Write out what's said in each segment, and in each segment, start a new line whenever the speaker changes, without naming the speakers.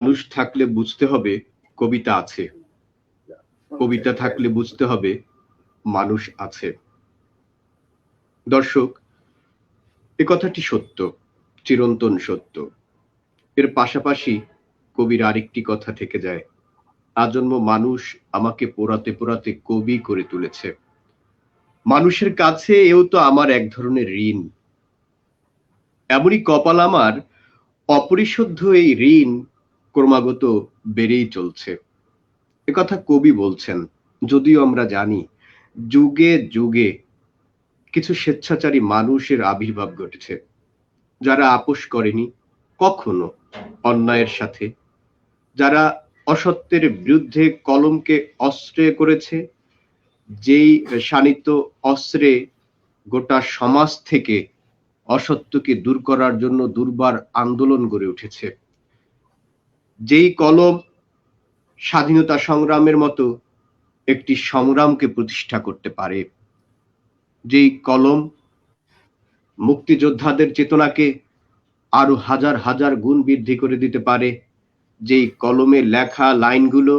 মানুষ থাকলে বুঝতে হবে কবিতা আছে, কবিতা থাকলে বুঝতে হবে মানুষ আছে। দর্শক, এ কথাটি সত্য, চিরন্তন সত্য। এর পাশাপাশি কবির আরেকটি কথা থেকে যায়, আজন্ম মানুষ আমাকে পোড়াতে পোড়াতে কবি করে তুলেছে। মানুষের কাছে এও তো আমার এক ধরনের ঋণ। এমনই কপাল আমার, অপরিশোধ্য এই ঋণ ক্রমাগত বেড়েই চলছে। একথা কবি বলছেন, যদিও আমরা জানি যুগে যুগে কিছু স্বেচ্ছাচারী মানুষের আবির্ভাব ঘটেছে, যারা আপোষ করেনি কখনো অন্যায়ের সাথে, যারা অসত্যের বিরুদ্ধে কলমকে অস্ত্রে করেছে, যেই শানিত অস্ত্রে গোটা সমাজ থেকে অসত্যকে দূর করার জন্য দুর্বার আন্দোলন গড়ে উঠেছে। যেই কলম স্বাধীনতা সংগ্রামের মতো একটি সংগ্রামকে প্রতিষ্ঠা করতে পারে, যেই কলম মুক্তিযোদ্ধাদের চেতনাকে আরো হাজার হাজার গুণ বৃদ্ধি করে দিতে পারে, যেই কলমে লেখা লাইনগুলো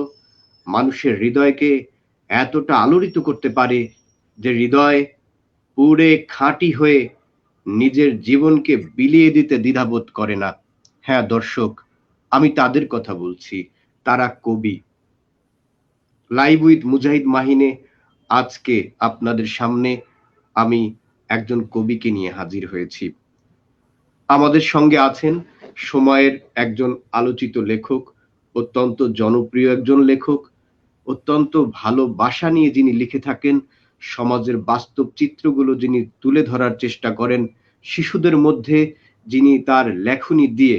মানুষের হৃদয়কে এতটা আলোড়িত করতে পারে যে হৃদয় পুড়ে খাঁটি হয়ে নিজের জীবনকে বিলিয়ে দিতে দ্বিধাবোধ করে না। হ্যাঁ দর্শক, আমি তাদের কথা বলছি, তারা কবি। লাইভ উইথ মুজাহিদ মাহিনে আজকে আপনাদের সামনে আমি একজন কবিকে নিয়ে হাজির হয়েছি। আমাদের সঙ্গে আছেন সময়ের একজন আলোচিত লেখক, অত্যন্ত জনপ্রিয় একজন লেখক, অত্যন্ত ভালোবাসা নিয়ে যিনি লিখে থাকেন, সমাজের বাস্তব চিত্রগুলো যিনি তুলে ধরার চেষ্টা করেন, শিশুদের মধ্যে যিনি তার লেখনী দিয়ে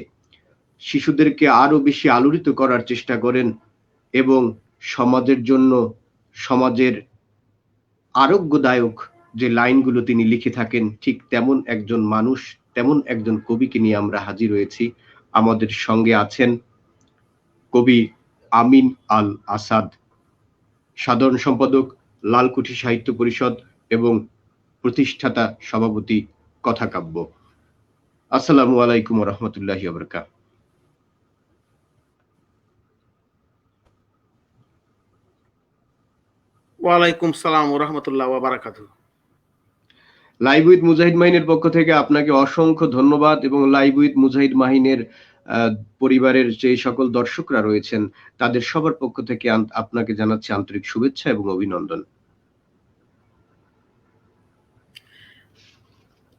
শিশুদেরকে আরো বেশি আলোড়িত করার চেষ্টা করেন এবং সমাজের জন্য, সমাজের আরোগ্যদায়ক যে লাইনগুলো তিনি লিখে থাকেন, ঠিক তেমন একজন মানুষ, তেমন একজন কবিকে নিয়ে আমরা হাজির হয়েছি। আমাদের সঙ্গে আছেন কবি আমিন আল আসাদ, সাধারণ সম্পাদক, লালকুঠি সাহিত্য পরিষদ এবং প্রতিষ্ঠাতা সভাপতি কথাকাব্য। আসসালামু আলাইকুম ওয়া রাহমাতুল্লাহি ওয়া বারাকাতুহু।
ওয়ালাইকুম সালাম ওয়া রাহমাতুল্লাহি ওয়া বারাকাতুহু।
লাইভ উইথ মুজাহিদ মাহিনের পক্ষ থেকে আপনাকে অসংখ্য ধন্যবাদ এবং লাইভ উইথ মুজাহিদ মাহিনের পরিবারের যে সকল দর্শকরা রয়েছেন তাদের সবার পক্ষ থেকে আপনাকে জানাচ্ছি আন্তরিক শুভেচ্ছা এবং অভিনন্দন।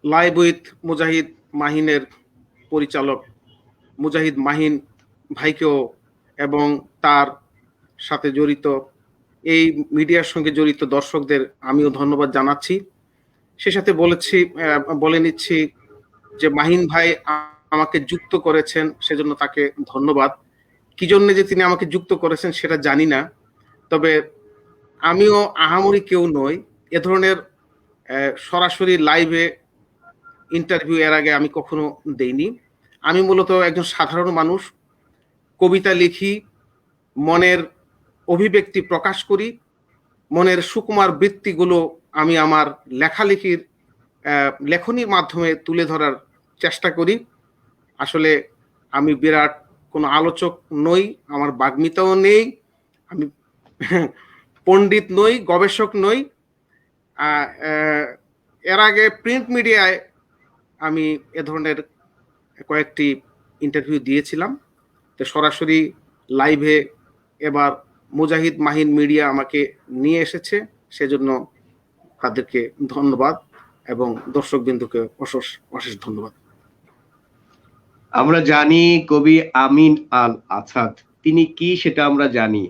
লাইভ উইথ মুজাহিদ মাহিনের পরিচালক মুজাহিদ মাহিন ভাইকেও এবং তার সাথে জড়িত এই মিডিয়ার সঙ্গে জড়িত দর্শকদের আমিও ধন্যবাদ জানাচ্ছি। সে সাথে বলে নিচ্ছি যে মাহিন ভাই আমাকে যুক্ত করেছেন, সেজন্য তাকে ধন্যবাদ। কি জন্য যে তিনি আমাকে যুক্ত করেছেন সেটা জানি না, তবে আমিও আহামরি কেউ নই। এ ধরনের সরাসরি লাইভে ইন্টারভিউ এর আগে আমি কখনো দেইনি। আমি মূলত একজন সাধারণ মানুষ, কবিতা লিখি, মনের অভিব্যক্তি প্রকাশ করি, মনের সুকুমার বৃত্তিগুলো আমি আমার লেখনীর মাধ্যমে তুলে ধরার চেষ্টা করি। আসলে আমি বিরাট কোনো আলোচক নই, আমার বাগ্মিতাও নেই, আমি পণ্ডিত নই, গবেষক নই। এর আগে প্রিন্ট মিডিয়ায় আমি এ ধরনের কয়েকটি ইন্টারভিউ দিয়েছিলাম, তো সরাসরি লাইভে এবার মুজাহিদ মাহিন মিডিয়া আমাকে নিয়ে এসেছে, সেজন্য তাদেরকে ধন্যবাদ এবং দর্শকবৃন্দকে অশেষ ধন্যবাদ।
আমরা জানি কবি আমিন আল আসাদ তিনি কি সেটা আমরা জানি।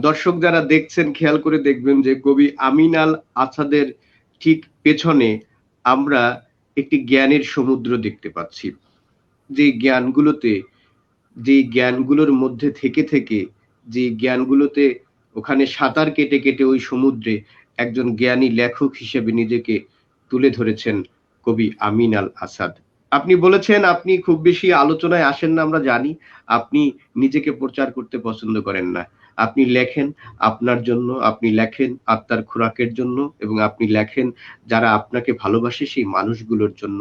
দর্শক যারা দেখছেন খেয়াল করে দেখবেন যে কবি আমিন আল আসাদের ঠিক পেছনে আমরা একটি জ্ঞানের সমুদ্র দেখতে পাচ্ছি, যে জ্ঞানগুলোর মধ্যে থেকে যে জ্ঞানগুলোতে ওখানে সাঁতার কেটে কেটে ওই সমুদ্রে একজন জ্ঞানী লেখক হিসেবে নিজেকে তুলে ধরেছেন কবি আমিন আল আসাদ। আপনি বলেছেন আপনি খুব বেশি আলোচনায় আসেন না আমরা জানি। আপনি নিজেকে প্রচার করতে পছন্দ করেন না। আপনি লেখেন আপনার জন্য, আপনি লেখেন আত্মার খোরাকের জন্য এবং আপনি লেখেন যারা আপনাকে ভালোবাসে সেই মানুষগুলোর জন্য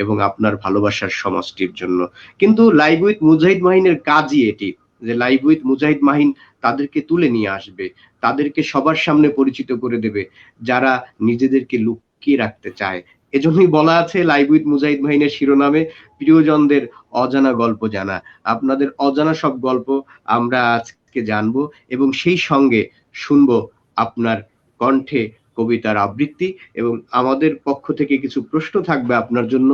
এবং আপনার ভালোবাসার সমাজটির জন্য। কিন্তু লাইভ উইথ মুজাহিদ মাহিনের কাজই এটি যে লাইভ উইথ মুজাহিদ মাহিন তাদেরকে তুলে নিয়ে আসবে। তাদেরকে সবার সামনে পরিচিত করে দেবে যারা নিজেদেরকে লুকিয়ে রাখতে চায়। এজন্যই বলা আছে লাইভ উইথ মুজাহিদ মাহিনের শিরোনামে প্রিয়জনদের অজানা গল্প জানা। আপনাদের অজানা সব গল্প আমরা আজকে জানবো এবং সেই সঙ্গে শুনবো আপনার কণ্ঠে কবিতার আবৃত্তি এবং আমাদের পক্ষ থেকে কিছু প্রশ্ন থাকবে আপনার জন্য।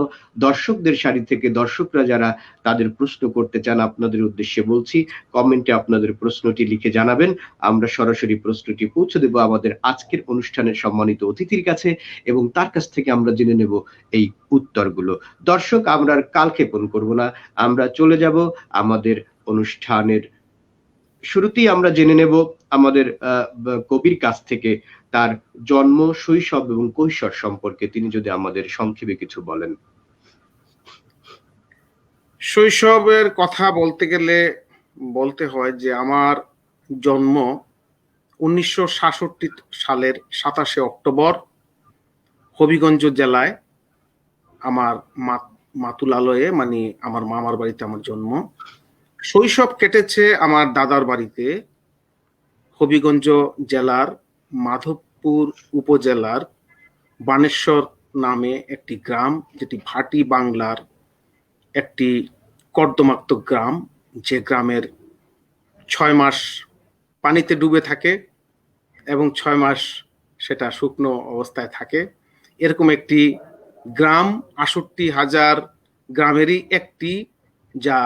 দর্শকদের সারি থেকে দর্শকরা যারা তাদের প্রশ্ন করতে চান আপনাদের উদ্দেশ্যে বলছি, কমেন্টে আপনাদের প্রশ্নটি লিখে জানাবেন। আমরা সরাসরি প্রশ্নটি পৌঁছে দেব আমাদের আজকের অনুষ্ঠানের সম্মানিত অতিথির কাছে এবং তার কাছ থেকে আমরা জেনে নেব এই উত্তরগুলো। দর্শক, আমরা আর কালক্ষেপণ করব না, আমরা চলে যাব আমাদের অনুষ্ঠানের শুরুতেই আমরা জেনে নেব আমাদের কবির কাছ থেকে তার জন্ম, শৈশব এবং কৈশোর সম্পর্কে তিনি যদি আমাদের সংক্ষেপে কিছু বলেন।
শৈশবের কথা বলতে গেলে বলতে হয় যে আমার জন্ম 1966 সালের 27 অক্টোবর হবিগঞ্জ জেলায় আমার মাতুলালয়ে, মানে আমার মামার বাড়িতে আমার জন্ম। শৈশব কেটেছে আমার দাদার বাড়িতে, হবিগঞ্জ জেলার মাধবপুর উপজেলার বানেশ্বর নামে একটি গ্রাম, যেটি ভাটি বাংলার একটি কর্দমাক্ত গ্রাম, যে গ্রামের 6 মাস পানিতে ডুবে থাকে এবং 6 মাস সেটা শুকনো অবস্থায় থাকে। এরকম একটি গ্রাম, 68,000 গ্রামেরই একটি, যা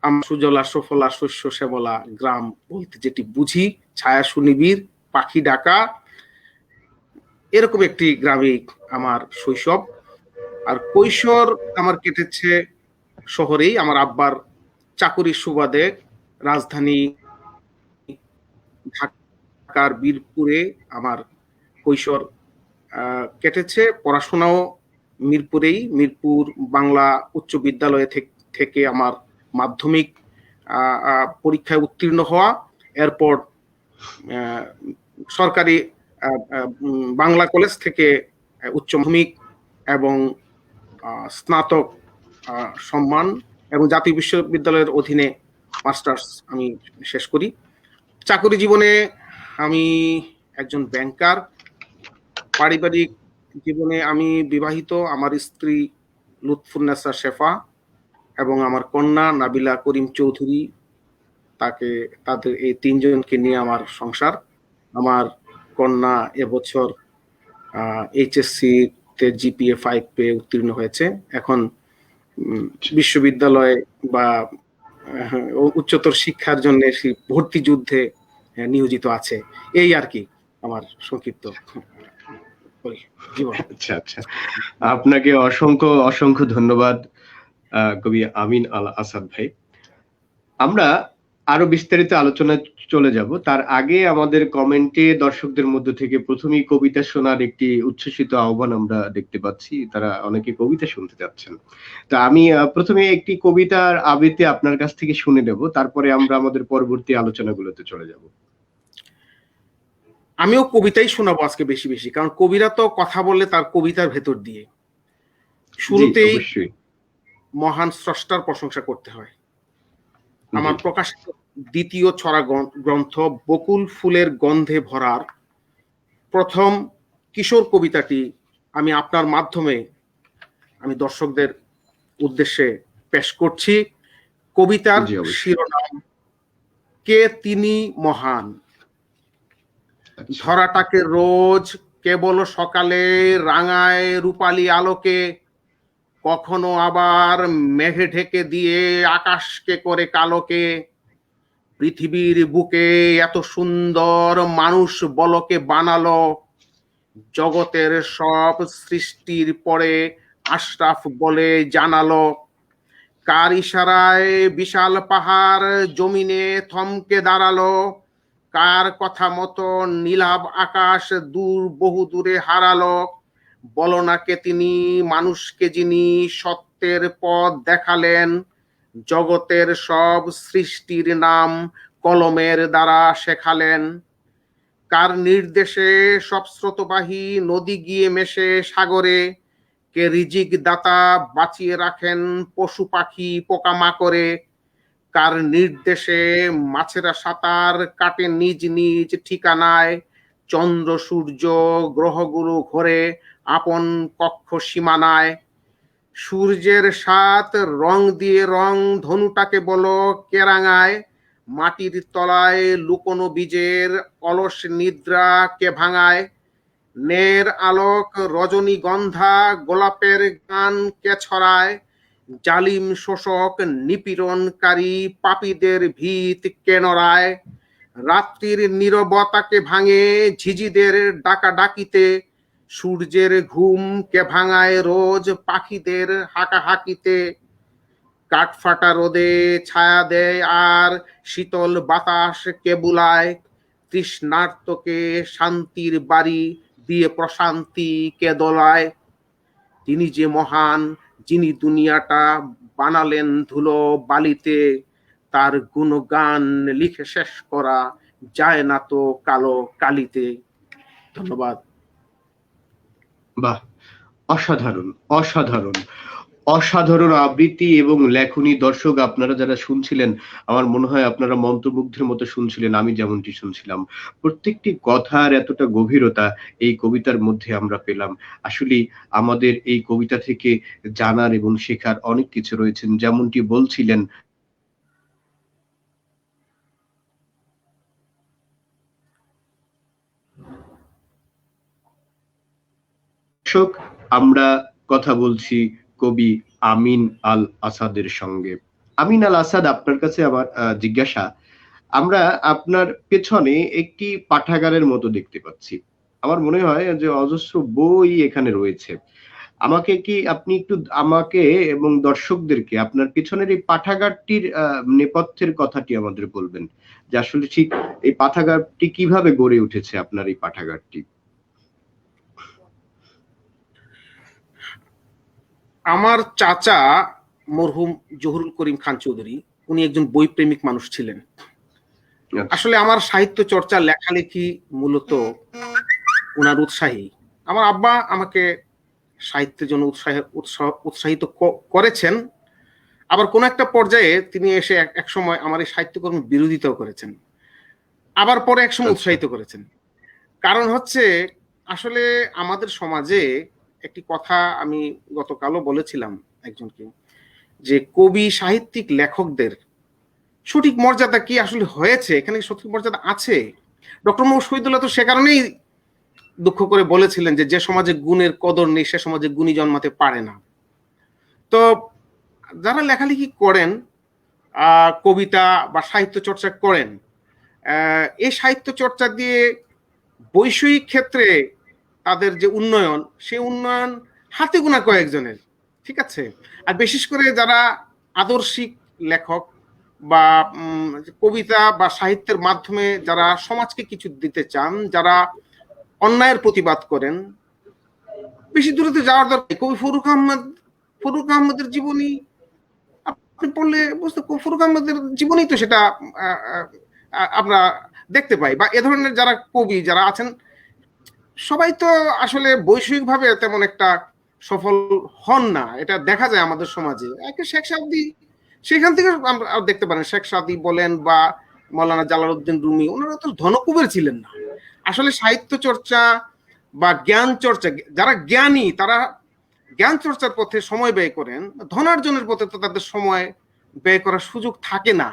আমরা সুজলা সুফলা শস্য শ্যামলা গ্রাম বলতে যেটি বুঝি, ছায়া সুনিবিড়, পাখি ডাকা, এরকম একটি গ্রামে আমার শৈশব। আর কৈশোর আমার কেটেছে শহরেই, আমার আব্বার চাকুরির সুবাদে রাজধানী ঢাকার বীরপুরে আমার কৈশোর কেটেছে। পড়াশোনাও মিরপুরেই, মিরপুর বাংলা উচ্চ বিদ্যালয়ে থেকে আমার মাধ্যমিক পরীক্ষায় উত্তীর্ণ হওয়া, এরপর সরকারি বাংলা কলেজ থেকে উচ্চ মাধ্যমিক এবং স্নাতক সম্মান এবং জাতীয় বিশ্ববিদ্যালয়ের অধীনে মাস্টার্স আমি শেষ করি। চাকরি জীবনে আমি একজন ব্যাংকার। পারিবারিক জীবনে আমি বিবাহিত, আমার স্ত্রী লুৎফুন্নেসা শেফা এবং আমার কন্যা নাবিলা করিম চৌধুরী, তাদের এই 3 জনকে নিয়ে আমার সংসার। আমার কন্যা এবছর এইচএসসি তে জিপিএ 5 পেয়ে উত্তীর্ণ হয়েছে, এখন বিশ্ববিদ্যালয় বা উচ্চতর শিক্ষার জন্য ভর্তি যুদ্ধে নিয়োজিত আছে। এই আর কি আমার সংক্ষিপ্ত জীবন।
আচ্ছা আচ্ছা, আপনাকে অসংখ্য অসংখ্য ধন্যবাদ কবি আমিন আল আসাদ ভাই। আমরা আরো বিস্তারিত আলোচনায় চলে যাব, তার আগে আমাদের কমেন্টে দর্শকদের মধ্য থেকে প্রথমেই কবিতা শোনার একটি উচ্ছ্বসিত আহ্বান আমরা দেখতে পাচ্ছি, তারা অনেকে কবিতা শুনতে যাচ্ছেন। তো আমি প্রথমে একটি কবিতার আবৃত্তি আপনার কাছ থেকে শুনে নেব, তারপরে আমরা আমাদের পরবর্তী আলোচনাগুলোতে চলে যাব।
আমিও কবিতাই শোনাবো আজকে বেশি বেশি, কারণ কবিরা তো কথা বলে তার কবিতার ভেতর দিয়ে। শুরুতেই মহান স্রষ্টার প্রশংসা করতে হয়। আমার প্রকাশিত দ্বিতীয় ছড়া গ্রন্থ বকুল ফুলের গন্ধে ভরার প্রথম কিশোর কবিতাটি আমি আপনার মাধ্যমে আমি দর্শকদের উদ্দেশ্যে পেশ করছি। কবিতার শিরোনাম কে তিনি মহান। ধরাটাকে রোজ কেবল সকালে রাঙায় রূপালী আলোকে, কখনো আবার মেঘে ঢেকে দিয়ে আকাশকে করে কালোকে। পৃথিবীর বুকে এত সুন্দর মানুষ বলকে বানালো, জগতের সব সৃষ্টির পরে আশরাফ বলে জানালো। কার ইশারায় বিশাল পাহাড় জমিনে থমকে দাঁড়ালো, কার কথা মতো নীলাভ আকাশ বহু দূরে হারালো। বলো না কে তিনি মানুষকে যিনি সত্য সত্যের পথ দেখালেন, জগতের সব সৃষ্টির নাম কলমের দ্বারা শেখালেন। কার নির্দেশে সব স্রোতবাহী নদী গিয়ে মেশে সাগরে, কে রিজিক দাতা বাঁচিয়ে রাখেন পশু পাখি পোকামাকড়ে, কার নির্দেশে মাছেরা সাঁতার কাটে নিজ নিজ ঠিকানায়, চন্দ্র সূর্য গ্রহগুলো ঘোরে আপন কক্ষ সীমানায়। সূর্যের সাত রং দিয়ে রং ধনুটাকে বলো কেরাঙায়, মাটির তলায় লুকোনো বীজের অলস নিদ্রা কে ভাঙায়, নের আলোক রজনীগন্ধা গোলাপের গান কে ছড়ায়, জালিম শোষক নিপীড়নকারী পাপীদের ভিত কে নড়ায়, রাত্রির নীরবতাকে ভাঙে ঝিঝিদের ডাকাডাকিতে, সূর্যের ঘুম কে ভাঙায় রোজ পাখিদের হাঁকাহাঁকিতে, কাঠফাটা রোদে ছায়া দেয় আর শীতল বাতাস কে বুলায়, তৃষ্ণার্তকে শান্তির বাড়ি দিয়ে প্রশান্তি কে দোলায়। তিনি যে মহান, যিনি দুনিয়াটা বানালেন ধুলো বালিতে, তার গুণগান লিখে শেষ করা যায় না তো কালো কালিতে। ধন্যবাদ।
বাহ, অসাধারণ অসাধারণ অসাধারণ আবৃত্তি এবং লেখনী। দর্শক আপনারা যারা শুনছিলেন, আমার মনে হয় আপনারা মন্ত্রমুগ্ধের মতো শুনছিলেন, আমি যেমনটি শুনছিলাম। প্রত্যেকটি কথার এতটা গভীরতা এই কবিতার মধ্যে আমরা পেলাম। আসলে আমাদের এই কবিতা থেকে জানার এবং শেখার অনেক কিছু রয়েছেন, যেমনটি বলছিলেন। দর্শক, আমরা কথা বলছি কবি আমিন আল আসাদের সঙ্গে। আমিন আল আসাদ, আপনার কাছে আমার জিজ্ঞাসা, আমরা আপনার পেছনে একটি পাঠাগারের মতো দেখতে পাচ্ছি। আমার মনে হয় যে অজস্র বই এখানে রয়েছে। আমাকে কি আপনি একটু আমাকে এবং দর্শকদেরকে আপনার পেছনের এই পাঠাগারটির নেপথ্যের কথাটি আমাদের বলবেন, যে আসলে ঠিক এই পাঠাগারটি কিভাবে গড়ে উঠেছে, আপনার এই পাঠাগারটি?
আমার চাচা মরহুম জহুরুল করিম খান চৌধুরী, উনি একজন বই প্রেমিক মানুষ ছিলেন। আসলে আমার সাহিত্য চর্চা লেখালেখি মূলত উনার উৎসাহী। আমার আব্বা আমাকে সাহিত্যের জন্য উৎসাহিত করেছেন। আবার কোন একটা পর্যায়ে তিনি এসে এক সময় আমার এই সাহিত্যকর্ম বিরোধিতাও করেছেন, আবার পরে এক সময় উৎসাহিত করেছেন। কারণ হচ্ছে, আসলে আমাদের সমাজে একটি কথা আমি গতকালও বলেছিলাম একজনকে, যে কবি সাহিত্যিক লেখকদের সঠিক মর্যাদা কি আসলে হয়েছে, এখানে সঠিক মর্যাদা আছে? ডক্টর মোহাম্মদ শহীদুল্লাহ তো সে কারণেই দুঃখ করে বলেছিলেন যে যে সমাজে গুণের কদর নেই সে সমাজে গুণী জন্মাতে পারে না। তো যারা লেখালেখি করেন, কবিতা বা সাহিত্য চর্চা করেন, এই সাহিত্য চর্চা দিয়ে বৈষয়িক ক্ষেত্রে তাদের যে উন্নয়ন, সেই উন্নয়ন হাতে গোনা কয়েকজনের, ঠিক আছে? আর বিশেষ করে যারা আদর্শিক লেখক বা কবিতা বা সাহিত্যের মাধ্যমে যারা সমাজকে কিছু দিতে চান, যারা অন্যায়ের প্রতিবাদ করেন, বেশি দূরে তো যাওয়ার দরকার। কবি ফরুক আহমদের জীবনী আপনি পড়লে বুঝতে, ফরুক আহমদের জীবনী তো সেটা আমরা দেখতে পাই। বা এ ধরনের যারা কবি যারা আছেন, সবাই তো আসলে বৈষয়িকভাবে তেমন একটা সফল হন না, এটা দেখা যায় আমাদের সমাজে। শেখ সাদি, সেখান থেকে আমরা দেখতে পারেন, শেখ সাদি বলেন বা মৌলানা জালালউদ্দিন রুমি, ওনারা তো ধনকুবের ছিলেন না। আসলে সাহিত্য চর্চা বা জ্ঞান চর্চা, যারা জ্ঞানী তারা জ্ঞান চর্চার পথে সময় ব্যয় করেন, ধনার্জনের পথে তো তাদের সময় ব্যয় করার সুযোগ থাকে না।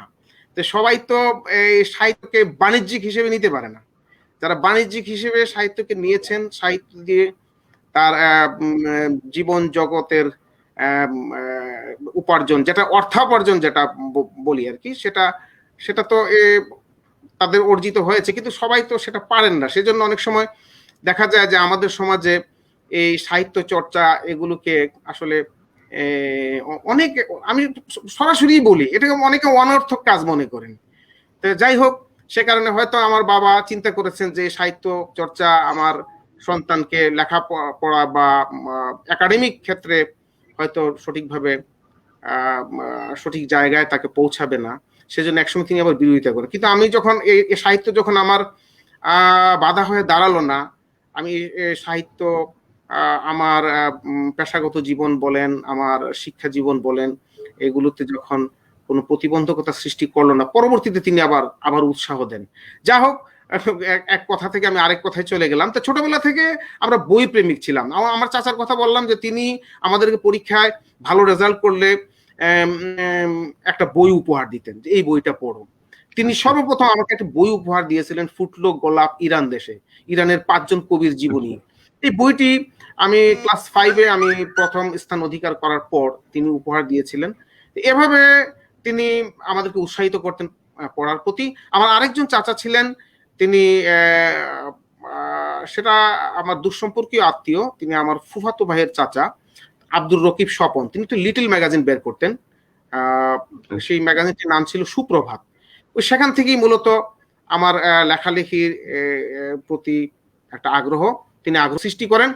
তো সবাই তো এই সাহিত্যকে বাণিজ্যিক হিসেবে নিতে পারে না। যারা বাণিজ্যিক হিসেবে সাহিত্যকে নিয়েছেন, সাহিত্য দিয়ে তার জীবন জগতের উপার্জন, যেটা অর্থাপার্জন যেটা বলি আর কি, সেটা তো তাদের অর্জিত হয়েছে, কিন্তু সবাই তো সেটা পারেন না। সেজন্য অনেক সময় দেখা যায় যে আমাদের সমাজে এই সাহিত্য চর্চা এগুলোকে আসলে অনেক, আমি সরাসরি বলি, এটাকে অনেকে অনর্থক কাজ মনে করেন। তো যাই হোক, সে কারণে হয়তো আমার বাবা চিন্তা করেছেন যে সাহিত্য চর্চা আমার সন্তানকে লেখাপড়া বা একাডেমিক ক্ষেত্রে হয়তো সঠিকভাবে সঠিক জায়গায় তাকে পৌঁছাবে না, সেজন্য একসময় তিনি আবার বিরোধিতা করেন। কিন্তু আমি যখন এই সাহিত্য যখন আমার বাধা হয়ে দাঁড়ালো না, আমি সাহিত্য আমার পেশাগত জীবন বলেন, আমার শিক্ষা জীবন বলেন, এগুলোতে যখন কোনো প্রতিবন্ধকতা সৃষ্টি করলো না, পরবর্তীতে তিনি আবার উৎসাহ দেন। যা হোক, এক কথা থেকে আমি আরেক কথায় চলে গেলাম। তো ছোটবেলা থেকে আমরা বই প্রেমিক ছিলাম। আমার চাচার কথা বললাম যে তিনি আমাদেরকে পরীক্ষায় ভালো রেজাল্ট করলে একটা বই উপহার দিতেন, যে এই বইটা পড়ো। তিনি সর্বপ্রথম আমাকে একটা বই উপহার দিয়েছিলেন, ফুটলো গোলাপ ইরান দেশে, ইরানের 5 জন কবির জীবনী। এই বইটি আমি ক্লাস 5-এ আমি প্রথম স্থান অধিকার করার পর তিনি উপহার দিয়েছিলেন। এভাবে তিনি আমাদেরকে উৎসাহিত করতেন পড়ার প্রতি। আমার আরেকজন চাচা ছিলেন, তিনি সেটা আমার দুঃসম্পর্কীয় আত্মীয়, তিনি আমার ফুফাতো ভাইয়ের চাচা, আব্দুর রকিব স্বপন। তিনি তো লিটল ম্যাগাজিন বের করতেন, সেই ম্যাগাজিনটির নাম ছিল সুপ্রভাত। ওই সেখান থেকেই মূলত আমার লেখালেখির প্রতি একটা আগ্রহ, তিনি আগ্রহ সৃষ্টি করেন।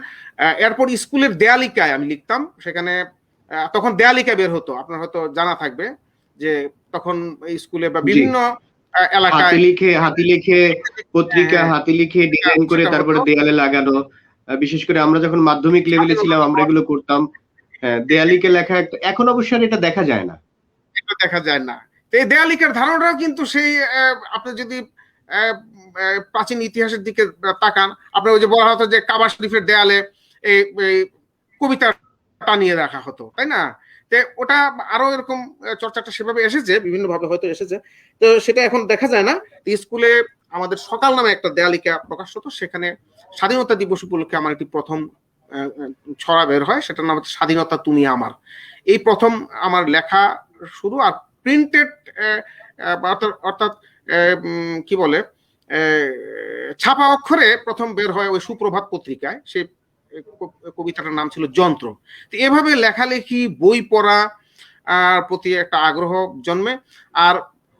এরপর স্কুলের দেয়ালিকায় আমি লিখতাম, সেখানে তখন দেয়ালিকা বের হতো, আপনার হয়তো জানা থাকবে যে তখন স্কুলে বা বিভিন্ন এলাকায়
হাতি লিখে পত্রিকা, হাতি লিখে ডিজাইন করে তারপরে দেয়ালে লাগানো। বিশেষ করে আমরা যখন মাধ্যমিক লেভেলে ছিলাম আমরা এগুলো করতাম। দেয়ালিকে লেখা, এখন অবশ্য এটা দেখা যায় না,
এটা দেখা যায় না। তো এই দেয়ালিকার ধারণাটাও কিন্তু সেই আপনি যদি প্রাচীন ইতিহাসের দিকে তাকান, আপনার ওই যে বলা হতো যে কাবা শরীফের দেয়ালে এই কবিতা টানিয়ে রাখা হতো, তাই না? তো ওটা আরো এরকম চর্চাটা সেভাবে এসেছে, বিভিন্ন ভাবে হয়তো এসেছে, তো সেটা এখন দেখা যায় না। স্কুলে আমাদের সকাল নামে একটা দেয়ালিকা প্রকাশ হতো, সেখানে স্বাধীনতা দিবস উপলক্ষে আমার একটি প্রথম ছড়া বের হয়, সেটার নাম হচ্ছে স্বাধীনতা তুমি আমার। এই প্রথম আমার লেখা শুরু। আর প্রিন্টেড অর্থাৎ কি বলে, ছাপা অক্ষরে প্রথম বের হয় ওই সুপ্রভাত পত্রিকায়, সেই কবিতাটার নাম ছিল যন্ত্র। তো এভাবে লেখালেখি, বই পড়া প্রতি একটা আগ্রহ জন্মে। আর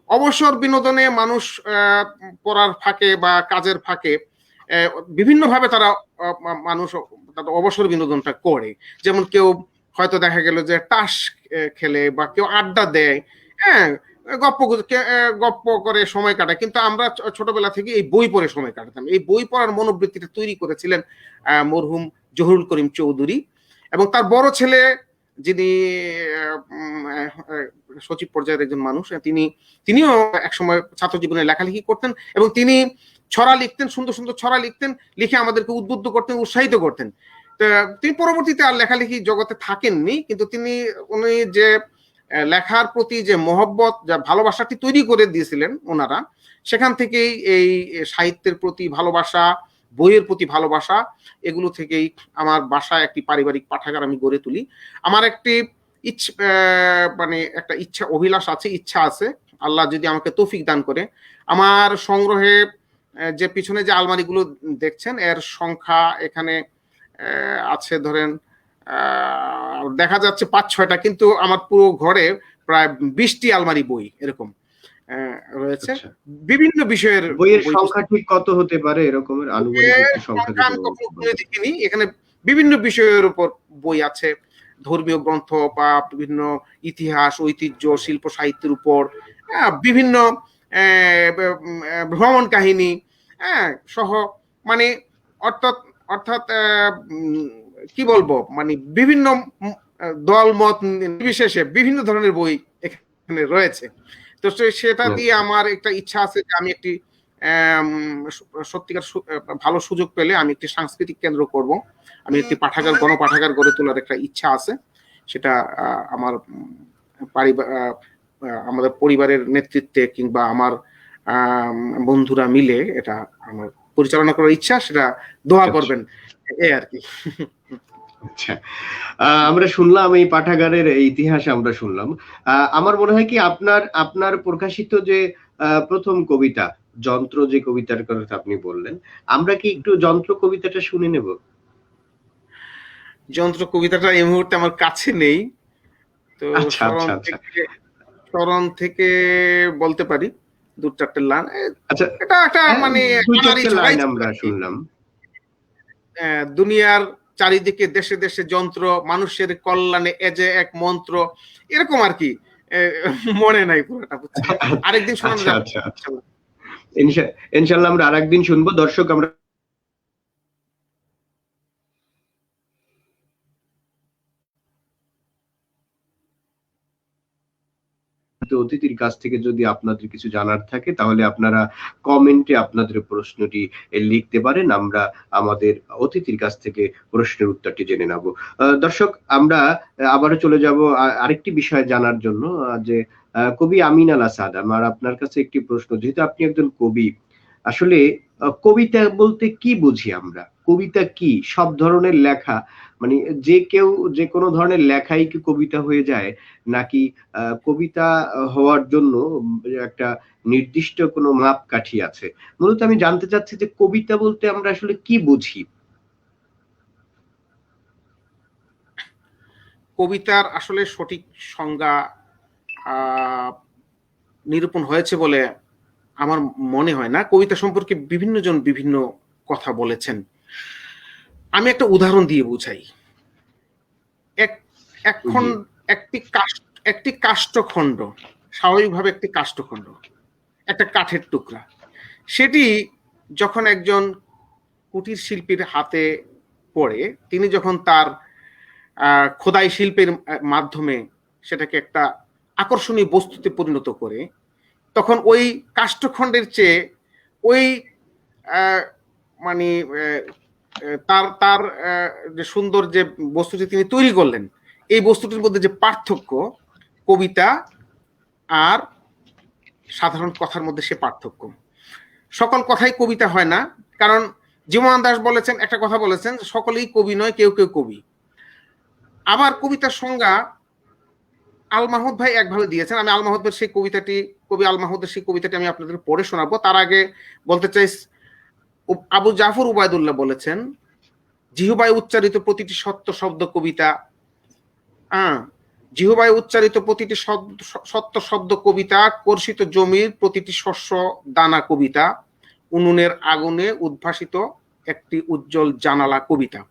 অবসর বিনোদনে মানুষ পড়ার ফাঁকে বা কাজের ফাঁকে বিভিন্নভাবে তারা মানুষ অবসর বিনোদনটা করে। যেমন কেউ হয়তো দেখা গেল যে তাস খেলে, বা কেউ আড্ডা দেয়, হ্যাঁ, গপ্প করে সময় কাটায়। কিন্তু আমরা ছোটবেলা থেকে এই বই পড়ে সময় কাটাতাম। এই বই পড়ার মনোবৃত্তিটা তৈরি করেছিলেন মরহুম জহুরুল করিম চৌধুরী, এবং তার বড় ছেলে যিনি সচিব পর্যায়ের একজন মানুষ, তিনিও একসময় ছাত্র জীবনে লেখালেখি করতেন, এবং তিনি ছড়া লিখতেন, সুন্দর সুন্দর ছড়া লিখতেন, লিখে আমাদেরকে উদ্বুদ্ধ করতেন, উৎসাহিত করতেন। তিনি পরবর্তীতে আর লেখালেখি জগতে থাকেননি, কিন্তু উনি যে লেখার প্রতি যে মহব্বত, যা ভালোবাসাটি তৈরি করে দিয়েছিলেন ওনারা, সেখান থেকেই এই সাহিত্যের প্রতি ভালোবাসা, বইয়ের প্রতি ভালোবাসা, এগুলো থেকেই আমার বাসায় একটি পারিবারিক পাঠাগার আমি গড়ে তুলি। আমার একটি একটা ইচ্ছা, অভিলাষ আছে, ইচ্ছা আছে, আল্লাহ যদি আমাকে তৌফিক দান করে, আমার সংগ্রহে যে পিছনে যে আলমারিগুলো দেখছেন এর সংখ্যা এখানে আছে ধরেন দেখা যাচ্ছে 5-6টা, কিন্তু আমার পুরো ঘরে প্রায় 20টি আলমারি বই এরকম রয়েছে। বিভিন্ন বিষয়ের
বইয়ের সংখ্যা ঠিক কত হতে পারে, এরকমের আনুমানিক সংখ্যা
আমি কখনো খুলে দেখিনি। এখানে বিভিন্ন বিষয়ের উপর বই আছে, ধর্মীয় গ্রন্থ বা বিভিন্ন ইতিহাস, ঐতিহ্য, শিল্প সাহিত্যের উপর, বিভিন্ন ভ্রমণ কাহিনী সহ, মানে অর্থাৎ কি বলবো, মানে বিভিন্ন দল মত নির্বিশেষে বিভিন্ন ধরনের বই এখানে রয়েছে। তো সেটা দিয়ে আমার একটা ইচ্ছা আছে যে আমি একটি সত্যিকার ভালো সুযোগ পেলে আমি একটি সাংস্কৃতিক কেন্দ্র করব, আমি একটি পাঠাগার, গণপাঠাগার গড়ে তোলার একটা ইচ্ছা আছে। সেটা আমাদের পরিবারের নেতৃত্বে কিংবা আমার বন্ধুরা মিলে এটা আমার পরিচালনা করার ইচ্ছা, সেটা দোয়া করবেন, এই আর কি।
আচ্ছা, আমরা শুনলাম এই পাঠাগারের ইতিহাস, আমরা শুনলাম। আমার মনে হয় কি আপনার প্রকাশিত যে প্রথম কবিতা যন্ত্র, যে কবিতার কথা আপনি বললেন, আমরা কি একটু যন্ত্র কবিতাটা শুনে নেব?
যন্ত্র কবিতাটা এই মুহূর্তে আমার কাছে নেই, তো স্মরণ থেকে বলতে পারি 2-4টে লাইন।
আচ্ছা,
এটা একটা মানে
2-4টে লাইন আমরা শুনলাম।
দুনিয়ার চারিদিকে দেশে দেশে যন্ত্র, মানুষের কল্যাণে এ যে এক মন্ত্র, এরকম আর কি। মনে নাই পুরোটা, বুঝছেন? আরেকদিন শোনানো
আচ্ছা
যাবে।
আচ্ছা আচ্ছা, ইনশাল্লাহ আমরা আরেকদিন শুনবো। দর্শক, আমরা অতিথির কাছ থেকে যদি আপনাদের কিছু জানার থাকে তাহলে আপনারা কমেন্টে আপনাদের প্রশ্নটি লিখতে পারেন, আমরা আমাদের অতিথির কাছ থেকে প্রশ্নের উত্তরটি জেনে নেব। দর্শক, আমরা আবারও চলে যাব আরেকটি বিষয় জানার জন্য, যে কবি আমিন আল আসাদ, আমার আপনার কাছে একটি প্রশ্ন। যেহেতু আপনি একজন কবি, আসলে কবিতা বলতে কি বুঝি আমরা? কবিতা কি? সব ধরনের লেখা, মানে যে কেউ যে কোনো ধরনের লেখাই কি কবিতা হয়ে যায়, নাকি কবিতা হওয়ার জন্য একটা নির্দিষ্ট কোনো মাপকাঠি আছে? মূলত আমি জানতে চাচ্ছি যে কবিতা বলতে আমরা আসলে কি বুঝি?
কবিতার আসলে সঠিক সংজ্ঞা নিরূপণ হয়েছে বলে আমার মনে হয় না। কবিতা সম্পর্কে বিভিন্ন জন বিভিন্ন কথা বলেছেন। আমি একটা উদাহরণ দিয়ে বুঝাই। এখন
জি।
একটি কাষ্ঠখণ্ড, স্বাভাবিকভাবে একটি কাষ্ঠখণ্ড, একটা কাঠের টুকরা, সেটি যখন একজন কুটির শিল্পীর হাতে পড়ে, তিনি যখন তার খোদাই শিল্পের মাধ্যমে সেটাকে একটা আকর্ষণীয় বস্তুতে পরিণত করে, তখন ওই কাষ্ঠখণ্ডের চেয়ে ওই মানে তার তার যে সুন্দর যে বস্তুটি তিনি তৈরি করলেন, এই বস্তুটির মধ্যে যে পার্থক্য, কবিতা আর সাধারণ কথার মধ্যে সে পার্থক্য। সকল কথাই কবিতা হয় না, কারণ জীবনানন্দ দাশ বলেছেন, একটা কথা বলেছেন, সকলেই কবি নয়, কেউ কেউ কবি। আবার কবিতার সংজ্ঞা আল মাহমুদ ভাই একভাবে দিয়েছেন। আমি আল মাহমুদের সেই কবিতাটি, কবি আল মাহমুদের সেই কবিতাটি আমি আপনাদের পড়ে শোনাবো। তার আগে বলতে চাই, আবু জাফর উবায়দুল্লাহ বলেছেন, জিহুবায় উচ্চারিত প্রতিটি সত্য শব্দ কবিতা। জিহুবায় উচ্চারিত প্রতিটি সত্য শব্দ কবিতা, কর্ষিত জমির প্রতিটি শস্য দানা কবিতা, উনুনের আগুনে উদ্ভাসিত একটি উজ্জ্বল জানালা কবিতা।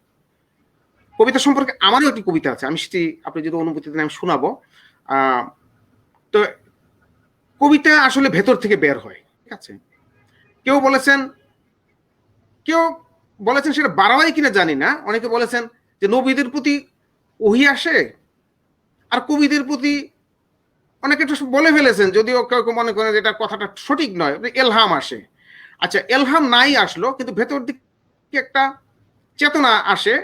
কবিতা সম্পর্কে আমারও একটি কবিতা আছে, আমি সেটি আপনি যদি অনুমতি দেন আমি শোনাবো। তো কবিতা আসলে ভেতর থেকে বের হয়, ঠিক আছে? কেউ বলেছেন সেটা বাড়াবাড়ি কিনা জানি না, অনেকে বলেছেন যে নবীদের প্রতি ওহী আসে, আর কবিদের প্রতি অনেকে একটু বলে ফেলেছেন, যদিও কেউ কেউ মনে করেন এটা কথাটা সঠিক নয়, এলহাম আসে। আচ্ছা, এলহাম নাই আসলো, কিন্তু ভেতর দিকে একটা চেতনা আসে।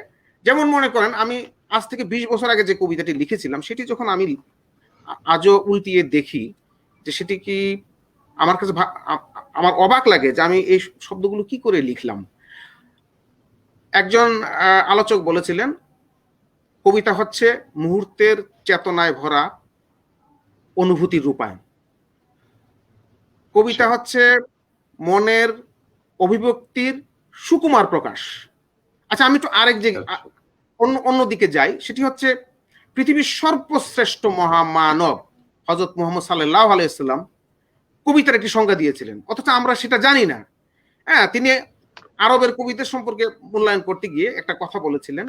যেমন মনে করেন, আমি আজ থেকে 20 বছর আগে যে কবিতাটি লিখেছিলাম, সেটি যখন আমি আজও উল্টিয়ে দেখি, যে সেটি কি আমার কাছে আমার অবাক লাগে যে আমি এই শব্দগুলো কি করে লিখলাম। একজন আলোচক বলেছিলেন, কবিতা হচ্ছে মুহূর্তের চেতনায় ভরা অনুভূতির রূপায়ণ। কবিতা হচ্ছে মনের অভিব্যক্তির সুকুমার প্রকাশ। আচ্ছা, আমি একটু আরেক যে অন্যদিকে যাই, সেটি হচ্ছে পৃথিবীর সর্বশ্রেষ্ঠ মহামানব হযরত মুহাম্মদ সাল্লাল্লাহু আলাইহি ওয়াসাল্লাম কবিতার একটি সংজ্ঞা দিয়েছিলেন, অথচ আমরা সেটা জানি না। তিনি আরবের কবিদের সম্পর্কে মূল্যায়ন করতে গিয়ে একটা কথা বলেছিলেন,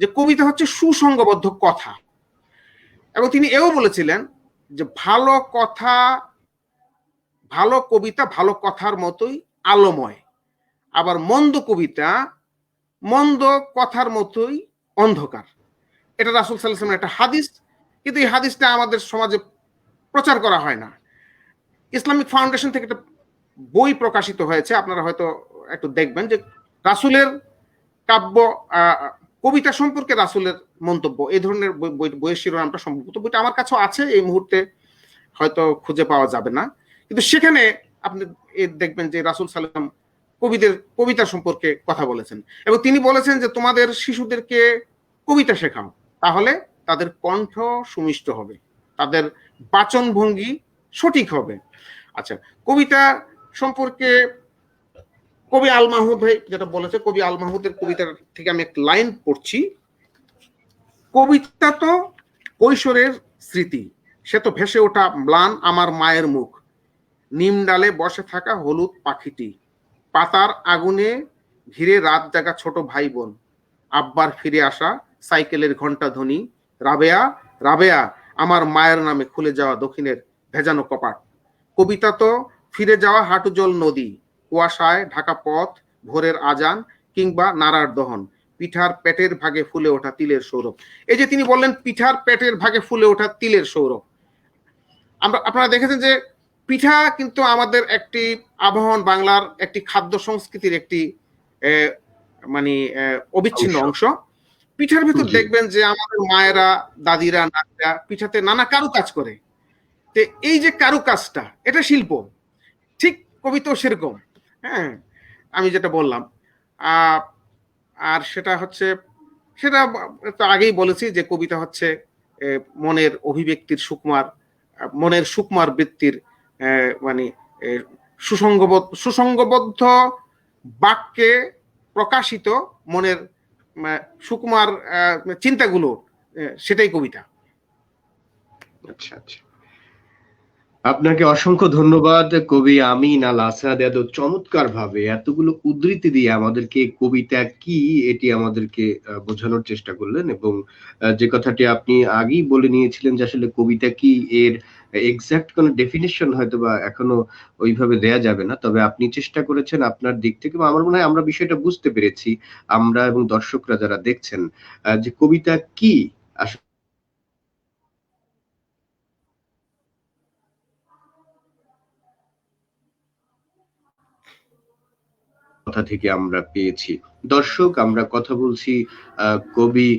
যে কবিতা হচ্ছে সুসংগবদ্ধ কথা। এবং তিনি এও বলেছিলেন যে ভালো কথা, ভালো কবিতা ভালো কথার মতোই আলোময়, আবার মন্দ কবিতা মন্দ কথার মতোই অন্ধকার। এটা রাসূল সাল্লাল্লাহু আলাইহি ওয়াসাল্লামের একটা হাদিস, কিন্তু এই হাদিসটা আমাদের সমাজে প্রচার করা হয় না। ইসলামিক ফাউন্ডেশন থেকে একটা বই প্রকাশিত হয়েছে, আপনারা হয়তো একটু দেখবেন, যে রাসূলের কাব্য, কবিতা সম্পর্কে রাসূলের মন্তব্য, এই ধরনের বইয়ের শিরোনামটা সম্ভবত, বইটা আমার কাছেও আছে, এই মুহূর্তে হয়তো খুঁজে পাওয়া যাবে না, কিন্তু সেখানে আপনি দেখবেন যে রাসূল সাল্লাল্লাহু আলাইহি ওয়াসাল্লাম কবিতা সম্পর্কে কথা বলেছেন। এবং তিনি বলেছেন যে তোমাদের শিশুদেরকে কবিতা শেখাও, তাহলে তাদের কণ্ঠ সুমিষ্ট হবে, তাদের বাচন ভঙ্গি সঠিক হবে। আচ্ছা, কবিতা সম্পর্কে কবি আল মাহমুদ ভাই যেটা বলেছে, কবি আল মাহমুদের কবিতার থেকে আমি একটা লাইন পড়ছি। কবিতা তো কৈশোরের স্মৃতি, সে তো ভেসে ওঠা ম্লান আমার মায়ের মুখ, নিম ডালে বসে থাকা হলুদ পাখিটি, পাতার আগুনে ঘিরে রাত জাগা ছোট ভাই বোন, আব্বার ফিরে আসা, সাইকেলের ঘন্টা ধ্বনি, রাবেয়া রাবেয়া আমার মায়ের নামে খুলে যাওয়া দক্ষিণের ভেজানো কপাট। কবিতা তো ফিরে যাওয়া হাঁটু জল নদী, কুয়াশায় ঢাকা পথ, ভোরের আজান কিংবা নাড়ার দহন, পিঠার পেটের ভাগে ফুলে ওঠা তিলের সৌরভ। এই যে তিনি বললেন পিঠার পেটের ভাগে ফুলে ওঠা তিলের সৌরভ, আপনারা দেখেছেন যে পিঠা কিন্তু আমাদের একটি আবহমান বাংলার একটি খাদ্য সংস্কৃতির একটি মানে অবিচ্ছিন্ন অংশ। পিঠার ভিতর দেখবেন যে আমাদের মায়েরা, দাদিরা, নানিরা পিঠাতে নানা কারুকাজ করে। তো এই যে কারুকাজটা, এটা শিল্প। ঠিক কবিতাও সেরকম। হ্যাঁ, আমি যেটা বললাম, আর সেটা হচ্ছে, সেটা তো আগেই বলেছি যে কবিতা হচ্ছে মনের অভিব্যক্তির সুকুমার, মনের সুকুমার বৃত্তির মানে সুসংগবদ্ধ বাক্যে প্রকাশিত মনের সুকুমার চিন্তাগুলো, সেটাই কবিতা।
আচ্ছা আচ্ছা, আপনাকে অসংখ্য ধন্যবাদ কবি আমিন আল আসাদ, এত চমৎকার ভাবে এতগুলো উদ্ধৃতি দিয়ে আমাদেরকে কবিতা কি এটি আমাদেরকে বোঝানোর চেষ্টা করলেন, এবং যে কথাটি আপনি আগেই বলে নিয়েছিলেন যে আসলে কবিতা কি, এর এক্সাক্ট কোনো ডেফিনিশন হয়তো বা এখনো ওইভাবে দেয়া যাবে না, তবে আপনি চেষ্টা করেছেন আপনার দিক থেকে। আমার মনে হয় আমরা বিষয়টা বুঝতে পেরেছি, আমরা এবং দর্শকরা যারা দেখছেন, যে কবিতা কি আসলে কথা থেকে আমরা পেয়েছি। দর্শক, আমরা কথা বলছি কবি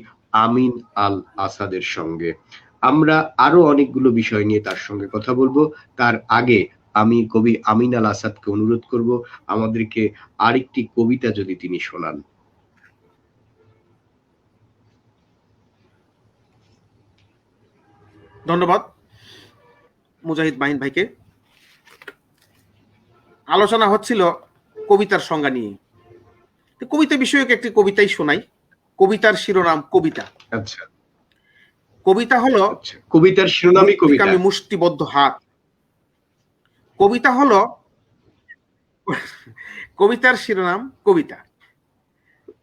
আমিন আল আসাদের সঙ্গে। আমরা আরো অনেকগুলো বিষয় নিয়ে তার সঙ্গে কথা বলবো। তার আগে আমি কবি আমিন আল আসাদকে অনুরোধ করব আমাদেরকে আরেকটি কবিতা যদি তিনি শোনান।
ধন্যবাদ মুজাহিদ মাহিন ভাইকে। আলোচনা হচ্ছিল কবিতার সংজ্ঞা নিয়ে। কবিতা বিষয়ক একটি কবিতাই শোনাই। কবিতার শিরোনাম কবিতা।
আচ্ছা,
কবিতা হলো
কবিতার শিরোনামই কবিতা।
আমি মুষ্টিবদ্ধ হাত। কবিতা হলো, কবিতার শিরোনাম কবিতা।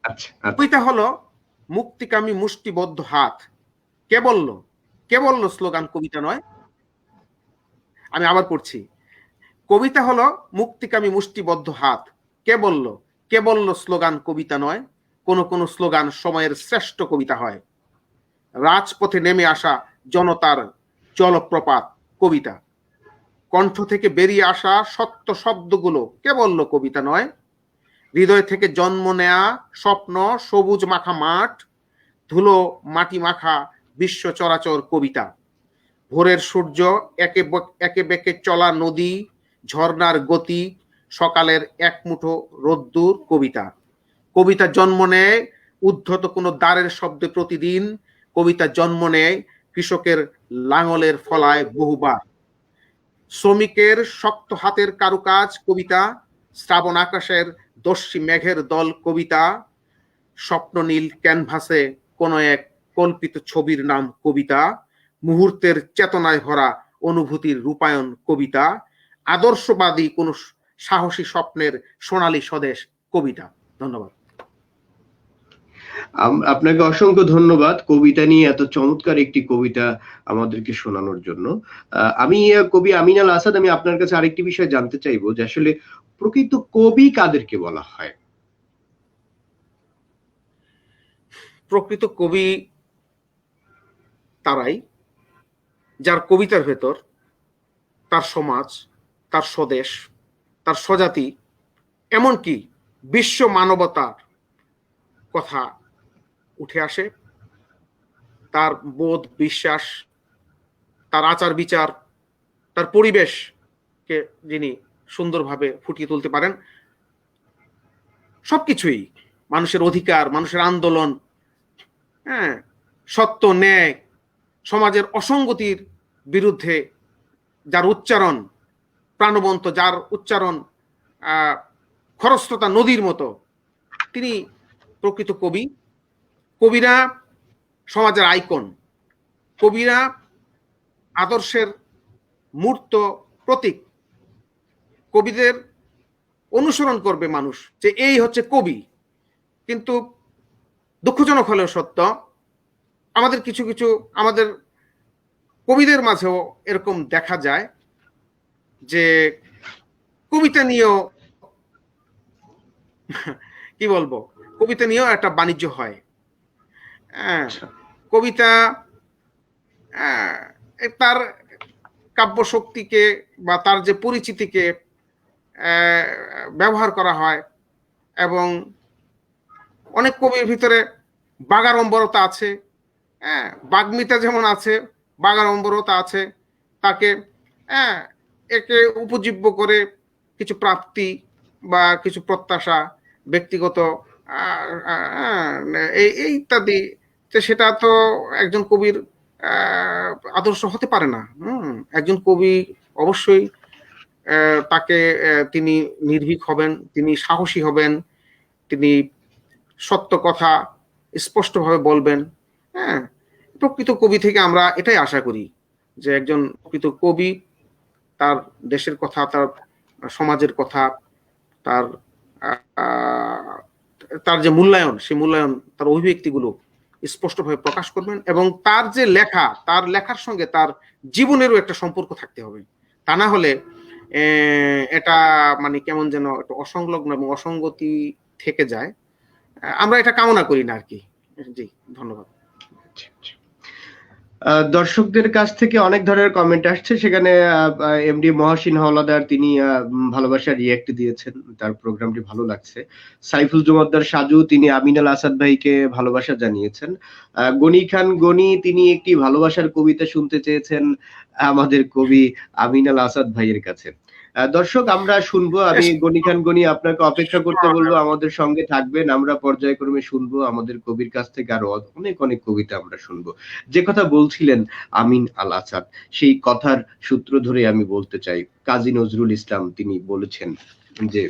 আচ্ছা,
কবিতা হলো মুক্তিকামী মুষ্টিবদ্ধ হাত। কে বলল? কে বলল স্লোগান কবিতা নয়? আমি আবার পড়ছি। কবিতা হলো মুক্তিকামী মুষ্টিবদ্ধ হাত। কে বলল? কে বলল স্লোগান কবিতা নয়? কোন কোন স্লোগান সময়ের শ্রেষ্ঠ কবিতা হয়। রাজপথে নেমে আসা জনতার জলপ্রপাত কবিতা। কণ্ঠ থেকে বেরিয়ে আসা সত্য শব্দগুলো কে বলল কবিতা নয়? হৃদয় থেকে জন্ম নেয়া স্বপ্ন, সবুজ মাখা মাঠ, ধুলো মাটি মাখা বিশ্ব চরাচর কবিতা। ভোরের সূর্য, একে বেঁকে চলা নদী, ঝর্ণার গতি, সকালের এক মুঠো রোদ্দুর কবিতা। কবিতা জন্ম নেয় উদ্ধত কোনো দ্বারের শব্দে প্রতিদিন। কবিতা জন্ম নেয় কৃষকের লাঙলের ফলায় বহুবার। শ্রমিকের শক্ত হাতের কারুকাজ কবিতা। শ্রাবণ আকাশের দস্যি মেঘের দল কবিতা। স্বপ্ননীল ক্যানভাসে কোন এক কল্পিত ছবির নাম কবিতা। মুহূর্তের চেতনায় ভরা অনুভূতির রূপায়ণ কবিতা। আদর্শবাদী কোন সাহসী স্বপ্নের সোনালী স্বদেশ কবিতা। ধন্যবাদ।
আপনাকে অসংখ্য ধন্যবাদ কবিতা নিয়ে এত চমৎকার একটি কবিতা আমাদেরকে শোনানোর জন্য। আমি কবি আমিন আল আসাদ, আমি আপনার কাছে আরেকটি বিষয় জানতে চাইবো যে আসলে প্রকৃত কবি কাদেরকে বলা হয়?
প্রকৃত কবি তারাই যার কবিতার ভেতর তার সমাজ, তার স্বদেশ, তার স্বজাতি, এমনকি বিশ্ব মানবতার কথা উঠে আসে। তার বোধ, বিশ্বাস, তার আচার বিচার, তার পরিবেশকে যিনি সুন্দরভাবে ফুটিয়ে তুলতে পারেন। সবকিছুই, মানুষের অধিকার, মানুষের আন্দোলন, হ্যাঁ, সত্য, ন্যায়, সমাজের অসঙ্গতির বিরুদ্ধে যার উচ্চারণ প্রাণবন্ত, যার উচ্চারণ খরস্রোতা নদীর মতো, তিনি প্রকৃত কবি। কবিরা সমাজের আইকন, কবিরা আদর্শের মূর্ত প্রতীক। কবিদের অনুসরণ করবে মানুষ যে এই হচ্ছে কবি। কিন্তু দুঃখজনক হলেও সত্য, আমাদের কিছু কিছু আমাদের কবিদের মাঝেও এরকম দেখা যায় যে কবিতা নিয়েও কি বলবো, কবিতা নিয়েও একটা বাণিজ্য হয়। হ্যাঁ, কবিতা তার কাব্য শক্তিকে বা তার যে পরিচিতিকে ব্যবহার করা হয়, এবং অনেক কবির ভিতরে বাগাড়ম্বরতা আছে। হ্যাঁ, বাগ্মিতা যেমন আছে, বাগাড়ম্বরতা আছে। তাকে একে উপজীব্য করে কিছু প্রাপ্তি বা কিছু প্রত্যাশা, ব্যক্তিগত এই ইত্যাদি, সেটা তো একজন কবির আদর্শ হতে পারে না। একজন কবি অবশ্যই তাকে তিনি নির্ভীক হবেন, তিনি সাহসী হবেন, তিনি সত্য কথা স্পষ্টভাবে বলবেন। হ্যাঁ, প্রকৃত কবি থেকে আমরা এটাই আশা করি যে একজন প্রকৃত কবি তার দেশের কথা, তার সমাজের কথা, তার তার যে মূল্যায়ন, সেই মূল্যায়ন, তার অভিব্যক্তিগুলো স্পষ্টভাবে প্রকাশ করবেন, এবং তার যে লেখা, তার লেখার সঙ্গে তার জীবনেরও একটা সম্পর্ক থাকতে হবে। তা না হলে এটা মানে কেমন যেন একটা অসংলগ্ন এবং অসঙ্গতি থেকে যায়। আমরা এটা কামনা করি না আর কি। জি, ধন্যবাদ।
দর্শকদের কাছ থেকে অনেক ধরনের কমেন্ট আসছে, সেখানে এমডি মহসিন হাওলাদার তিনি ভালোবাসার রিয়েক্ট দিয়েছেন, তার প্রোগ্রামটি ভালো লাগছে। সাইফুল জুমাদ্দার সাজু তিনি আমিনাল আসাদ ভাইকে ভালোবাসা জানিয়েছেন। গনি খান গনি তিনি একটি ভালোবাসার কবিতা শুনতে চেয়েছেন আমাদের কবি আমিনাল আসাদ ভাইয়ের কাছে। দর্শক আমরা শুনবো, আমি গনি খান গনি আপনাকে অপেক্ষা করতে বলবো, আমাদের সঙ্গে থাকবেন, আমরা পর্যায়ক্রমে শুনবো আমাদের কবির কাছ থেকে আরো অনেক অনেক কবিতা আমরা শুনবো। যে কথা বলছিলেন আমিন আল আসাদ, সেই কথার সূত্র ধরে আমি বলতে চাই, কাজী নজরুল ইসলাম তিনি বলেছেন যে,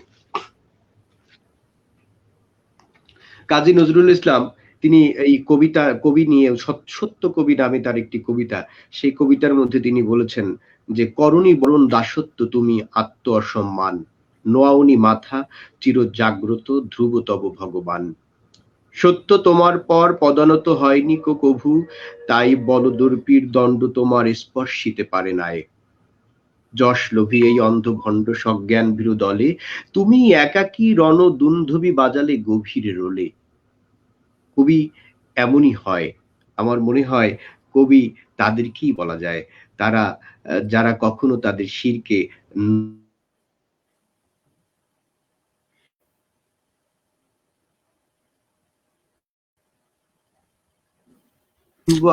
কাজী নজরুল ইসলাম তিনি এই কবিতা, কবি নিয়ে সত্য কবি নামে তার একটি কবিতা, সেই কবিতার মধ্যে তিনি বলেছেন যে, করণী বরণ দাসত্ব তুমি আত্ম অসম্মান, নোয়াউনি মাথা চির জাগ্রত ধ্রুব তব ভগবান, সত্য তোমার পর পদানত হয়নি কো কভু, তাই বলদর্পীর দণ্ড তোমার স্পর্শিতে পারে নাই, যশ লোভী এই অন্ধ ভণ্ড সজ্ঞান ভীরু দলে, তুমি একাকী রণ দুন্ধবি বাজালে গভীর রোলে। কবি এমনই হয়, আমার মনে হয় কবি তাদেরকেই বলা যায়, তারা যারা কখনো তাদের শিরকে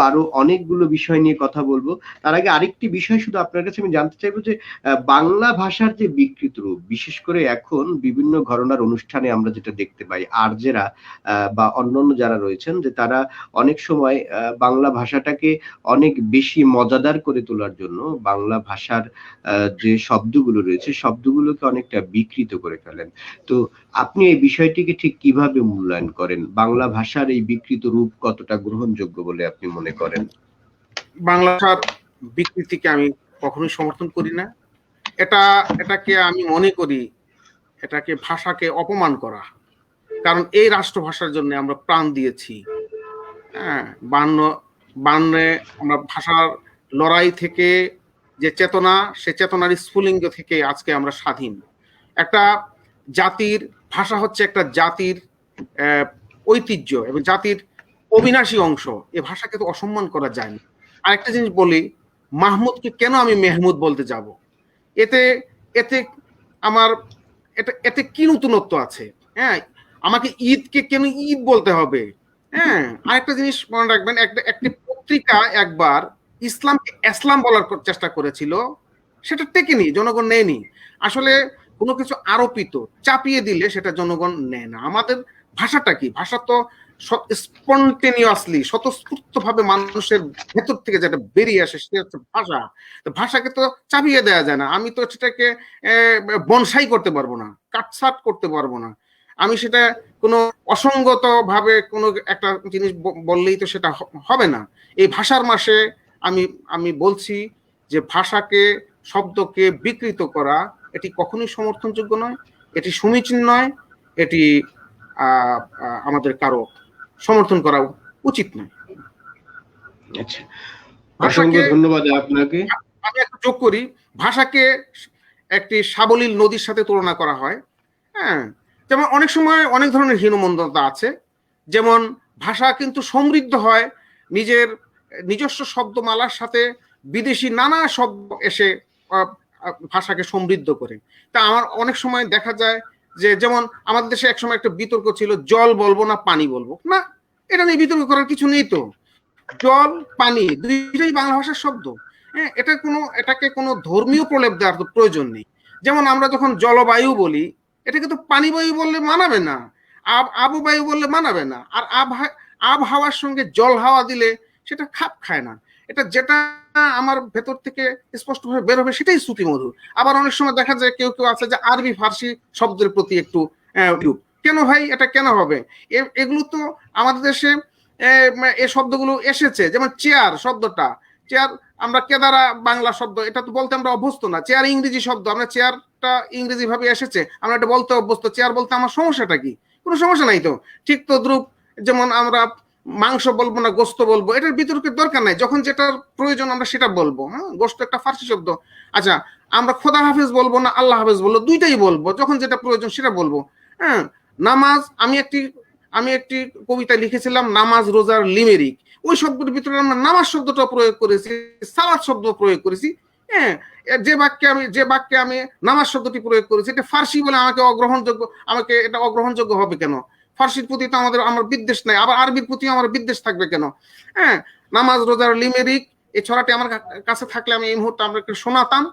আরো অনেকগুলো বিষয় নিয়ে কথা বলবো। তার আগে আরেকটি বিষয় শুধু আপনার কাছে আমি জানতে চাইবো যে বাংলা ভাষার যে বিকৃত রূপ, বিশেষ করে এখন বিভিন্ন ঘরানার অনুষ্ঠানে আমরা যেটা দেখতে পাই, আরজেরা বা অন্যান্য যারা রয়েছেন, যে তারা অনেক সময় বাংলা ভাষাটাকে অনেক বেশি মজাদার করে তোলার জন্য বাংলা ভাষার যে শব্দগুলো রয়েছে, শব্দগুলোকে অনেকটা বিকৃত করে ফেলেন। তো আপনি এই বিষয়টিকে ঠিক কিভাবে মূল্যায়ন করেন? বাংলা ভাষার এই বিকৃত রূপ কতটা গ্রহণযোগ্য বলে আপনি মনে করেন?
বাংলা ভাষার বিকৃতিকে আমি কখনোই সমর্থন করি না। এটাকে আমি মনে করি এটাকে ভাষাকে অপমান করা। কারণ এই রাষ্ট্রভাষার জন্য আমরা প্রাণ দিয়েছি। হ্যাঁ, 52 আমরা ভাষার লড়াই থেকে যে চেতনা, সে চেতনার স্ফুলিঙ্গ থেকে আজকে আমরা স্বাধীন। একটা জাতির ভাষা হচ্ছে একটা জাতির ঐতিহ্য এবং জাতির অবিনাশী অংশ। এ ভাষাকে তো অসম্মান করা যায় না। আরেকটা জিনিস বলি, মাহমুদকে কেন আমি মেহমুদ বলতে যাব? এতে এতে আমার এতে কি নতুনত্ব আছে? হ্যাঁ, আমাকে ঈদকে কেন ঈদ বলতে হবে? হ্যাঁ, আরেকটা জিনিস মনে রাখবেন, একটি পত্রিকা একবার ইসলামকে ইসলাম বলার চেষ্টা করেছিল, সেটা টেকেনি, জনগণ নেয়নি। আসলে কোনো কিছু আরোপিত চাপিয়ে দিলে সেটা জনগণ নেয় না। আমাদের ভাষাটা কি? ভাষা তো স্পন্টেনিয়াসলি, স্বতঃস্ফূর্ত ভাবে মানুষের ভেতর থেকে যেটা বেরিয়ে আসে, সেটা হচ্ছে ভাষা। তো ভাষাকে তো চাপিয়ে দেওয়া যায় না। আমি তো সেটাকে বনসাই করতে পারবো না, কাটছাট করতে পারবো না। আমি সেটা কোনো অসঙ্গত ভাবে কোনো একটা জিনিস বললেই তো সেটা হবে না। এই ভাষার মাসে আমি বলছি যে ভাষাকে, শব্দকে বিকৃত করা এটি কখনোই সমর্থনযোগ্য নয়, এটি সমীচীন নয়, এটি আমাদের কারো সমর্থন করা উচিত নয়।
আচ্ছা, অসংখ্য
ভাষাকে
ধন্যবাদ আপনাকে।
আমি একটু যোগ করি, ভাষাকে একটি সাবলীল নদীর সাথে তুলনা করা হয়। হ্যাঁ, যেমন অনেক সময় অনেক ধরনের হীনমন্যতা আছে, যেমন ভাষা কিন্তু সমৃদ্ধ হয় নিজস্ব শব্দমালার সাথে বিদেশি নানা শব্দ এসে ভাষাকে সমৃদ্ধ করে। তা আমার অনেক সময় দেখা যায় যে, যেমন আমাদের দেশে একসময় একটা বিতর্ক ছিল, জল বলবো না পানি বলবো। না, এটা নিয়ে বিতর্ক করার কিছু নেই তো। জল পানি দুইটাই বাংলা ভাষার শব্দ। হ্যাঁ, এটাকে কোনো ধর্মীয় প্রলেপ দেওয়ার তো প্রয়োজন নেই। যেমন আমরা যখন জলবায়ু বলি, এটাকে তো পানি বায়ু বললে মানাবে না, আবহাওয়া বললে মানাবে না। আর আবহাওয়ার সঙ্গে জল হাওয়া দিলে সেটা খাপ খায় না। যেটা আমার ভেতর থেকে স্পষ্টভাবে বের হবে সেটাই শ্রুতিমধুর। আবার অনেক সময় দেখা যায় কেউ কেউ আছে যে আরবি ফার্সি শব্দের প্রতি একটু কেন ভাই, এটা কেন হবে? এগুলো তো আমাদের দেশে এই শব্দগুলো এসেছে। যেমন চেয়ার শব্দটা, চেয়ার আমরা কেদারা বাংলা শব্দ, এটা তো বলতে আমরা অভ্যস্ত না। চেয়ার ইংরেজি শব্দ, আমরা চেয়ারটা ইংরেজি ভাবে এসেছে, আমরা এটা বলতে অভ্যস্ত। চেয়ার বলতে আমার সমস্যাটা কি? কোনো সমস্যা নাই তো। ঠিক তো দ্রুপ, যেমন আমরা মাংস বলবো না গোস্ত বলবো, এটার বিতর্কের দরকার নাই। যখন যেটার প্রয়োজন আমরা সেটা বলবো। হ্যাঁ, গোস্ত একটা ফার্সি শব্দ। আচ্ছা, আমরা খোদা হাফেজ বলবো না আল্লাহ হাফেজ বলবো, দুইটাই বলবো, যখন যেটা প্রয়োজন সেটা বলবো। হ্যাঁ, নামাজ, আমি একটি কবিতা লিখেছিলাম, নামাজ রোজার লিমেরিক। ওই শব্দের ভিতরে আমরা নামাজ শব্দটা প্রয়োগ করেছি, সালাত শব্দ প্রয়োগ করেছি। হ্যাঁ, যে বাক্যে আমি নামাজ শব্দটি প্রয়োগ করেছি, এটা ফার্সি বলে আমাকে এটা অগ্রহণযোগ্য হবে কেন? ফার্সির প্রতি তো আমার বিদ্বেষ নাই, আবার আরবির প্রতি আমার বিদ্বেষ থাকবে কেন? হ্যাঁ, নামাজ রোজার লিমেরিক, এই ছড়াটি আমার কাছে থাকলে আমি এই মুহূর্তে আমরা একটু শোনাতাম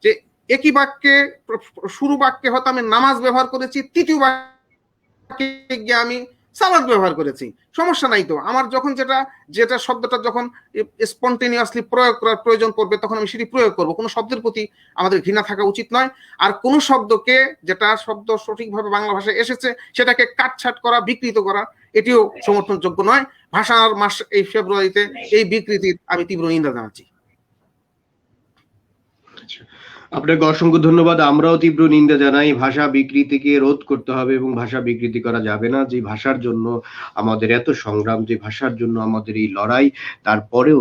যে একই বাক্যে, শুরু বাক্যে হয়তো আমি নামাজ ব্যবহার করেছি, তৃতীয় বাক্যে গিয়ে আমি সালাদ ব্যবহার করেছি। সমস্যা নাই তো। আমার যখন যেটা শব্দটা যখন স্পন্টেনিয়াসলি প্রয়োগ করার প্রয়োজন পড়বে, তখন আমি সেটি প্রয়োগ করব। কোনো শব্দের প্রতি আমাদের ঘৃণা থাকা উচিত নয়। আর কোন শব্দকে, যেটা শব্দ সঠিকভাবে বাংলা ভাষায় এসেছে, সেটাকে কাটছাট করা, বিকৃত করা, এটিও সমর্থনযোগ্য নয়। ভাষার মাস এই ফেব্রুয়ারিতে এই বিকৃতির আমি তীব্র নিন্দা জানাচ্ছি।
আপনাকে অসংখ্য ধন্যবাদ। আমরাও তীব্র নিন্দা জানাই। ভাষা বিকৃতিকে রোধ করতে হবে এবং ভাষা বিকৃতি করা যাবে না। যে ভাষার জন্য আমাদের এত সংগ্রাম, যে ভাষার জন্য আমাদের এই লড়াই, তারপরেও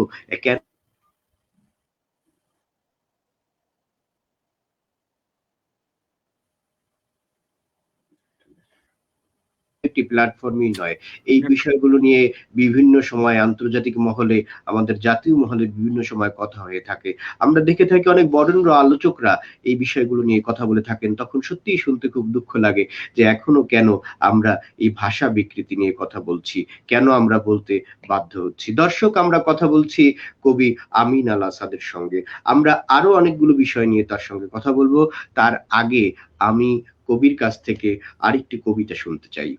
একটি প্ল্যাটফর্মই নয়। এই বিষয়গুলো নিয়ে বিভিন্ন সময় আন্তর্জাতিক মহলে, আমাদের জাতীয় মহলে বিভিন্ন সময় কথা হয়ে থাকে। আমরা দেখে থাকি অনেক বরেণ্য আলোচকরা এই বিষয়গুলো নিয়ে কথা বলে থাকেন। তখন সত্যিই শুনতে খুব দুঃখ লাগে যে এখনো কেন আমরা এই ভাষা বিকৃতি নিয়ে কথা বলছি, কেন আমরা বলতে বাধ্য হচ্ছি। দর্শক, আমরা কথা বলছি কবি আমিন আল আসাদের সঙ্গে। আমরা আরো অনেকগুলো বিষয় নিয়ে তার সঙ্গে কথা বলবো। তার আগে আমি কবির কাছ থেকে আরেকটি কবিতা শুনতে চাই।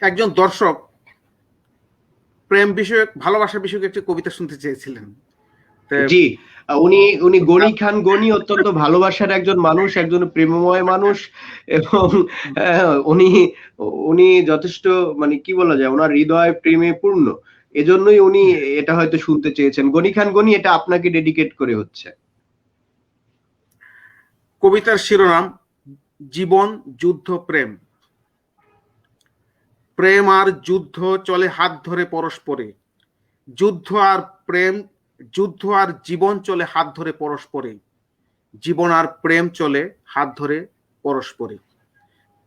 একজন দর্শক প্রেম বিষয়ক, ভালোবাসা বিষয়ক একটি কবিতা শুনতে চেয়েছিলেন।
জি, উনি গনি খান গনি অত্যন্ত ভালোবাসার একজন মানুষ, একজন প্রেমময় মানুষ, এবং উনি যথেষ্ট, মানে কি বলা যায়, ওনার হৃদয় প্রেমে পূর্ণ। এজন্যই উনি এটা হয়তো শুনতে চেয়েছেন। গনি খান গনি, এটা আপনাকে ডেডিকেট করে হচ্ছে।
কবিতার শিরোনাম জীবন, যুদ্ধ, প্রেম। প্রেম আর যুদ্ধ চলে হাত ধরে পরস্পরে, যুদ্ধ আর প্রেম, যুদ্ধ আর জীবন চলে হাত ধরে পরস্পরে, জীবন আর প্রেম চলে হাত ধরে পরস্পরে।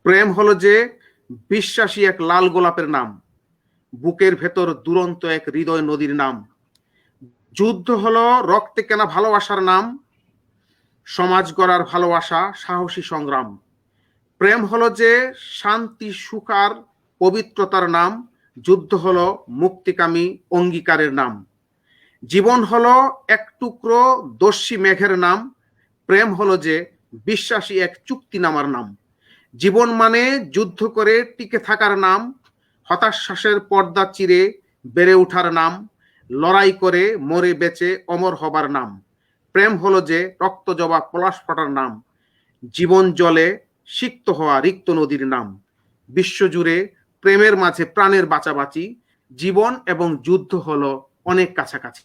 প্রেম হলো যে বিশ্বাসী এক লাল গোলাপের নাম, বুকের ভেতর দুরন্ত এক হৃদয় নদীর নাম। যুদ্ধ হলো রক্তে কেনা ভালোবাসার নাম, সমাজ গড়ার ভালোবাসা, সাহসী সংগ্রাম। প্রেম হলো যে শান্তি, সুখ আর পবিত্রতার নাম, যুদ্ধ হলো মুক্তিকামী অঙ্গীকারের নাম। জীবন হলো এক টুকরো দস্যি মেঘের নাম, প্রেম হলো যে বিশ্বাসী এক চুক্তিনামার নাম। জীবন মানে যুদ্ধ করে টিকে থাকার নাম, হতাশ্বাসের পর্দা চিরে বেড়ে ওঠার নাম, লড়াই করে মরে বেঁচে অমর হবার নাম। প্রেম হলো যে রক্ত জবা পলাশ ফোটার নাম, জীবন জলে সিক্ত হওয়া রিক্ত নদীর নাম, বিশ্বজুড়ে প্রেমের মাঝে প্রাণের বাঁচাবাঁচি, জীবন এবং যুদ্ধ হলো অনেক কাছাকাছি।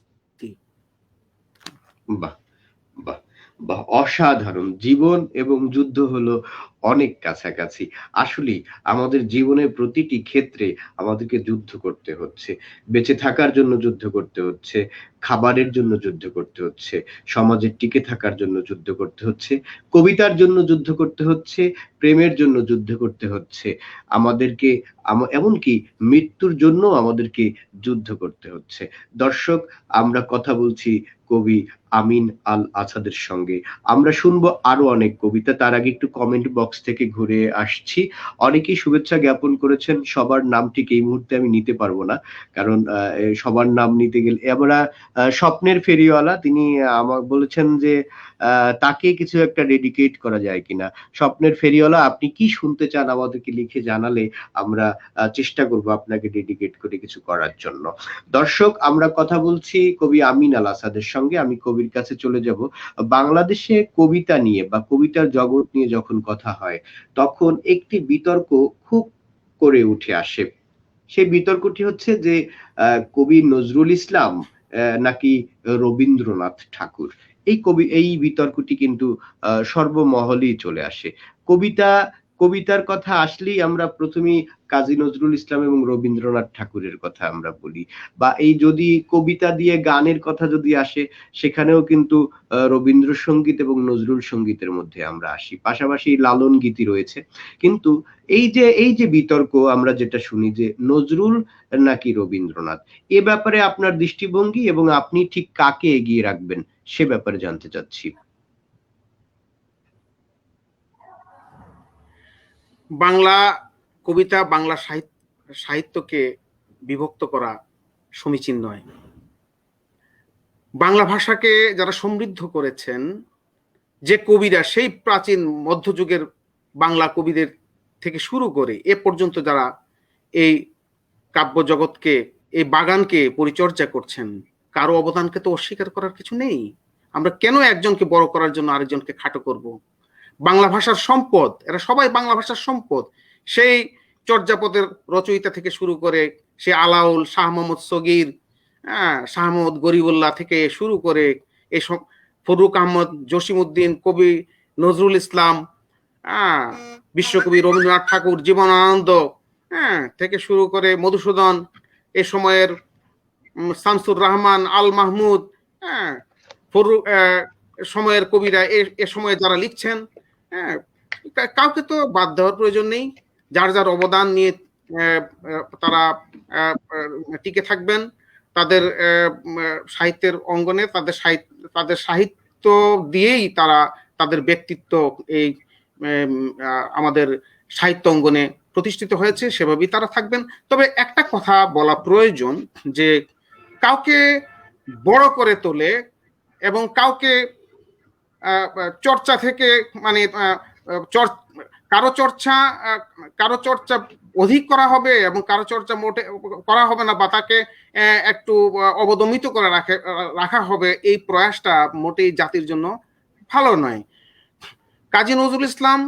বাহ, বাহ, বাহ, অসাধারণ। জীবন এবং যুদ্ধ হলো অনেক কাছাকাছি। আসলেই আমাদের জীবনের প্রতিটি ক্ষেত্রে আমাদেরকে যুদ্ধ করতে হচ্ছে। বেঁচে থাকার জন্য যুদ্ধ করতে হচ্ছে, খাবারের জন্য যুদ্ধ করতে হচ্ছে, সমাজে টিকে থাকার জন্য যুদ্ধ করতে হচ্ছে, কবিতার জন্য যুদ্ধ করতে হচ্ছে, প্রেমের জন্য যুদ্ধ করতে হচ্ছে। আমাদেরকে এমনকি মৃত্যুর জন্যও আমাদেরকে যুদ্ধ করতে হচ্ছে। দর্শক, আমরা কথা বলছি কবি আমিন আল আসাদের সঙ্গে। আমরা শুনবো আরো অনেক কবিতা। তার আগে একটু কমেন্ট বক্স থেকে ঘুরে আসছি। অনেকেই শুভেচ্ছা জ্ঞাপন করেছেন। সবার নাম ঠিক এই মুহূর্তে আমি নিতে পারবো না। কারণ সবার নাম নিতে গেলে আমরা স্বপ্নের ফেরিওয়ালা তিনি আমাকে বলেছেন যে তাকে কিছু একটা ডেডিকেট করা যায় কিনা। স্বপ্নের ফেরিওয়ালা, আপনি কি শুনতে চান আমাদেরকে লিখে জানালে আমরা চেষ্টা করব আপনাকে ডেডিকেট করে কিছু করার জন্য। দর্শক, আমরা কথা বলছি কবি আমিন আল আসাদের সঙ্গে। আমি কবির কাছে চলে যাব। বাংলাদেশে কবিতা নিয়ে বা কবিতার জগৎ নিয়ে যখন কথা হয়, তখন একটি বিতর্ক খুব করে উঠে আসে। সেই বিতর্কটি হচ্ছে যে কবি নজরুল ইসলাম নাকি রবীন্দ্রনাথ ঠাকুর। এই বিতর্কটি কিন্তু সর্বমহলেই চলে আসে। কবিতা কবিতার কথা আসলেই আমরা প্রথমেই কাজী নজরুল ইসলাম এবং রবীন্দ্রনাথ ঠাকুরের কথা আমরা বলি। বা এই যদি কবিতা দিয়ে গানের কথা যদি আসে, সেখানেও কিন্তু রবীন্দ্রসঙ্গীত এবং নজরুল সঙ্গীতের মধ্যে আমরা আসি। পাশাপাশি লালন গীতি রয়েছে। কিন্তু এই যে বিতর্ক আমরা যেটা শুনি যে নজরুল নাকি রবীন্দ্রনাথ, এ ব্যাপারে আপনার দৃষ্টিভঙ্গি এবং আপনি ঠিক কাকে এগিয়ে রাখবেন সে ব্যাপারে জানতে চাচ্ছি।
বাংলা কবিতা, বাংলা সাহিত্যকে বিভক্ত করা সমীচীন নয়। বাংলা ভাষাকে যারা সমৃদ্ধ করেছেন, যে কবিরা সেই প্রাচীন মধ্যযুগের বাংলা কবিদের থেকে শুরু করে এ পর্যন্ত যারা এই কাব্য জগৎকে, এই বাগানকে পরিচর্যা করছেন, কারো অবদানকে তো অস্বীকার করার কিছু নেই। আমরা কেন একজনকে বড় করার জন্য আরেকজনকে খাটো করব? বাংলা ভাষার সম্পদ, এরা সবাই বাংলা ভাষার সম্পদ। সেই চর্যাপদের রচয়িতা থেকে শুরু করে সে আলাউল, শাহ মোহাম্মদ সগীর, শাহ মোহাম্মদ গরিবুল্লাহ থেকে শুরু করে এই ফরুক আহমদ, জসিমউদ্দিন, কবি নজরুল ইসলাম, বিশ্বকবি রবীন্দ্রনাথ ঠাকুর, জীবনানন্দ থেকে শুরু করে মধুসূদন, এ সময়ের শামসুর রহমান, আল মাহমুদ, ফরুক সময়ের কবিরা, এ সময়ে যারা লিখছেন, কাউকে তো বাদ দেওয়ার প্রয়োজন নেই। যার যার অবদান নিয়ে তারা টিকে থাকবেন। তাদের সাহিত্যের অঙ্গনে তাদের সাহিত্য দিয়েই তারা তাদের ব্যক্তিত্ব এই আমাদের সাহিত্য অঙ্গনে প্রতিষ্ঠিত হয়েছে, সেভাবেই তারা থাকবেন। তবে একটা কথা বলা প্রয়োজন যে কাউকে বড় করে তোলে এবং কাউকে চর্চা থেকে মানে কারো চর্চা অধিক করা হবে এবং কারো চর্চা মোটে করা হবে না, বা তাকে একটু অবদমিত করে রাখা হবে, এই প্রয়াসটা মোটেই জাতির জন্য ভালো নয়। কাজী নজরুল ইসলাম,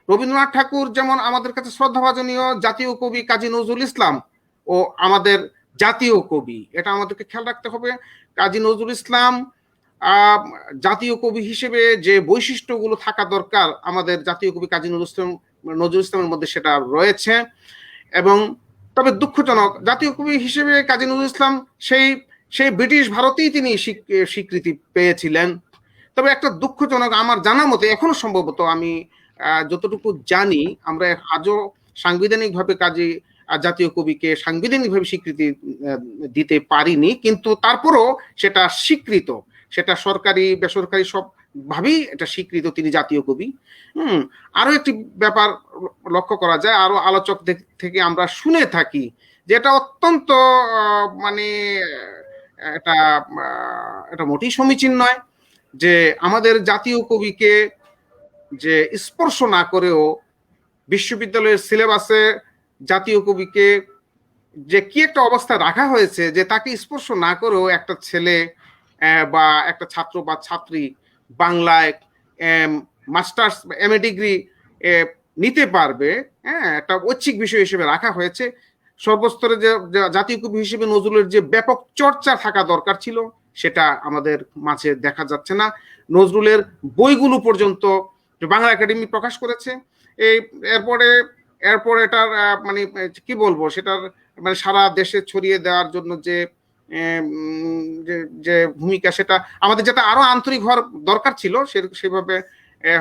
রবীন্দ্রনাথ ঠাকুর যেমন আমাদের কাছে শ্রদ্ধাভাজনীয় জাতীয় কবি, কাজী নজরুল ইসলাম ও আমাদের জাতীয় কবি, এটা আমাদেরকে খেয়াল রাখতে হবে। কাজী নজরুল ইসলাম জাতীয় কবি হিসেবে যে বৈশিষ্ট্যগুলো থাকা দরকার আমাদের জাতীয় কবি কাজী নজরুল ইসলামের মধ্যে সেটা রয়েছে। এবং তবে দুঃখজনক, জাতীয় কবি হিসেবে কাজী নজরুল ইসলাম সেই ব্রিটিশ ভারতেই তিনি স্বীকৃতি পেয়েছিলেন। তবে একটা দুঃখজনক, আমার জানা মতে এখনো সম্ভবত আমি যতটুকু জানি, আমরা আজও সাংবিধানিকভাবে জাতীয় কবিকে সাংবিধানিকভাবে স্বীকৃতি দিতে পারিনি, কিন্তু তারপরও সেটা স্বীকৃত, সেটা সরকারি বেসরকারি সব ভাবেই এটা স্বীকৃত, তিনি জাতীয় কবি। আরো একটি ব্যাপার লক্ষ্য করা যায়, আরো আলোচক থেকে আমরা শুনে থাকি যে এটা অত্যন্ত মানে এটা মোটেই সমীচীন নয় যে আমাদের জাতীয় কবিকে যে স্পর্শ না করেও বিশ্ববিদ্যালয়ের সিলেবাসে জাতীয় কবিকে যে কি একটা অবস্থা রাখা হয়েছে যে তাকে স্পর্শ না করেও একটা ছেলে বা একটা ছাত্র বা ছাত্রী বাংলায় মাস্টার্স এমএ ডিগ্রি নিতে পারবে, হ্যাঁ, একটা ঐচ্ছিক বিষয় হিসেবে রাখা হয়েছে। সর্বস্তরে যে জাতীয় কবি হিসেবে নজরুলের যে ব্যাপক চর্চা থাকা দরকার ছিল সেটা আমাদের মাঝে দেখা যাচ্ছে না। নজরুলের বইগুলো পর্যন্ত বাংলা একাডেমি প্রকাশ করেছে, এই এরপরে এটার মানে কি বলবো, সেটার মানে সারা দেশে ছড়িয়ে দেওয়ার জন্য যে যে ভূমিকা, সেটা আমাদের যাতে আরো আন্তরিক হওয়ার দরকার ছিল, সেভাবে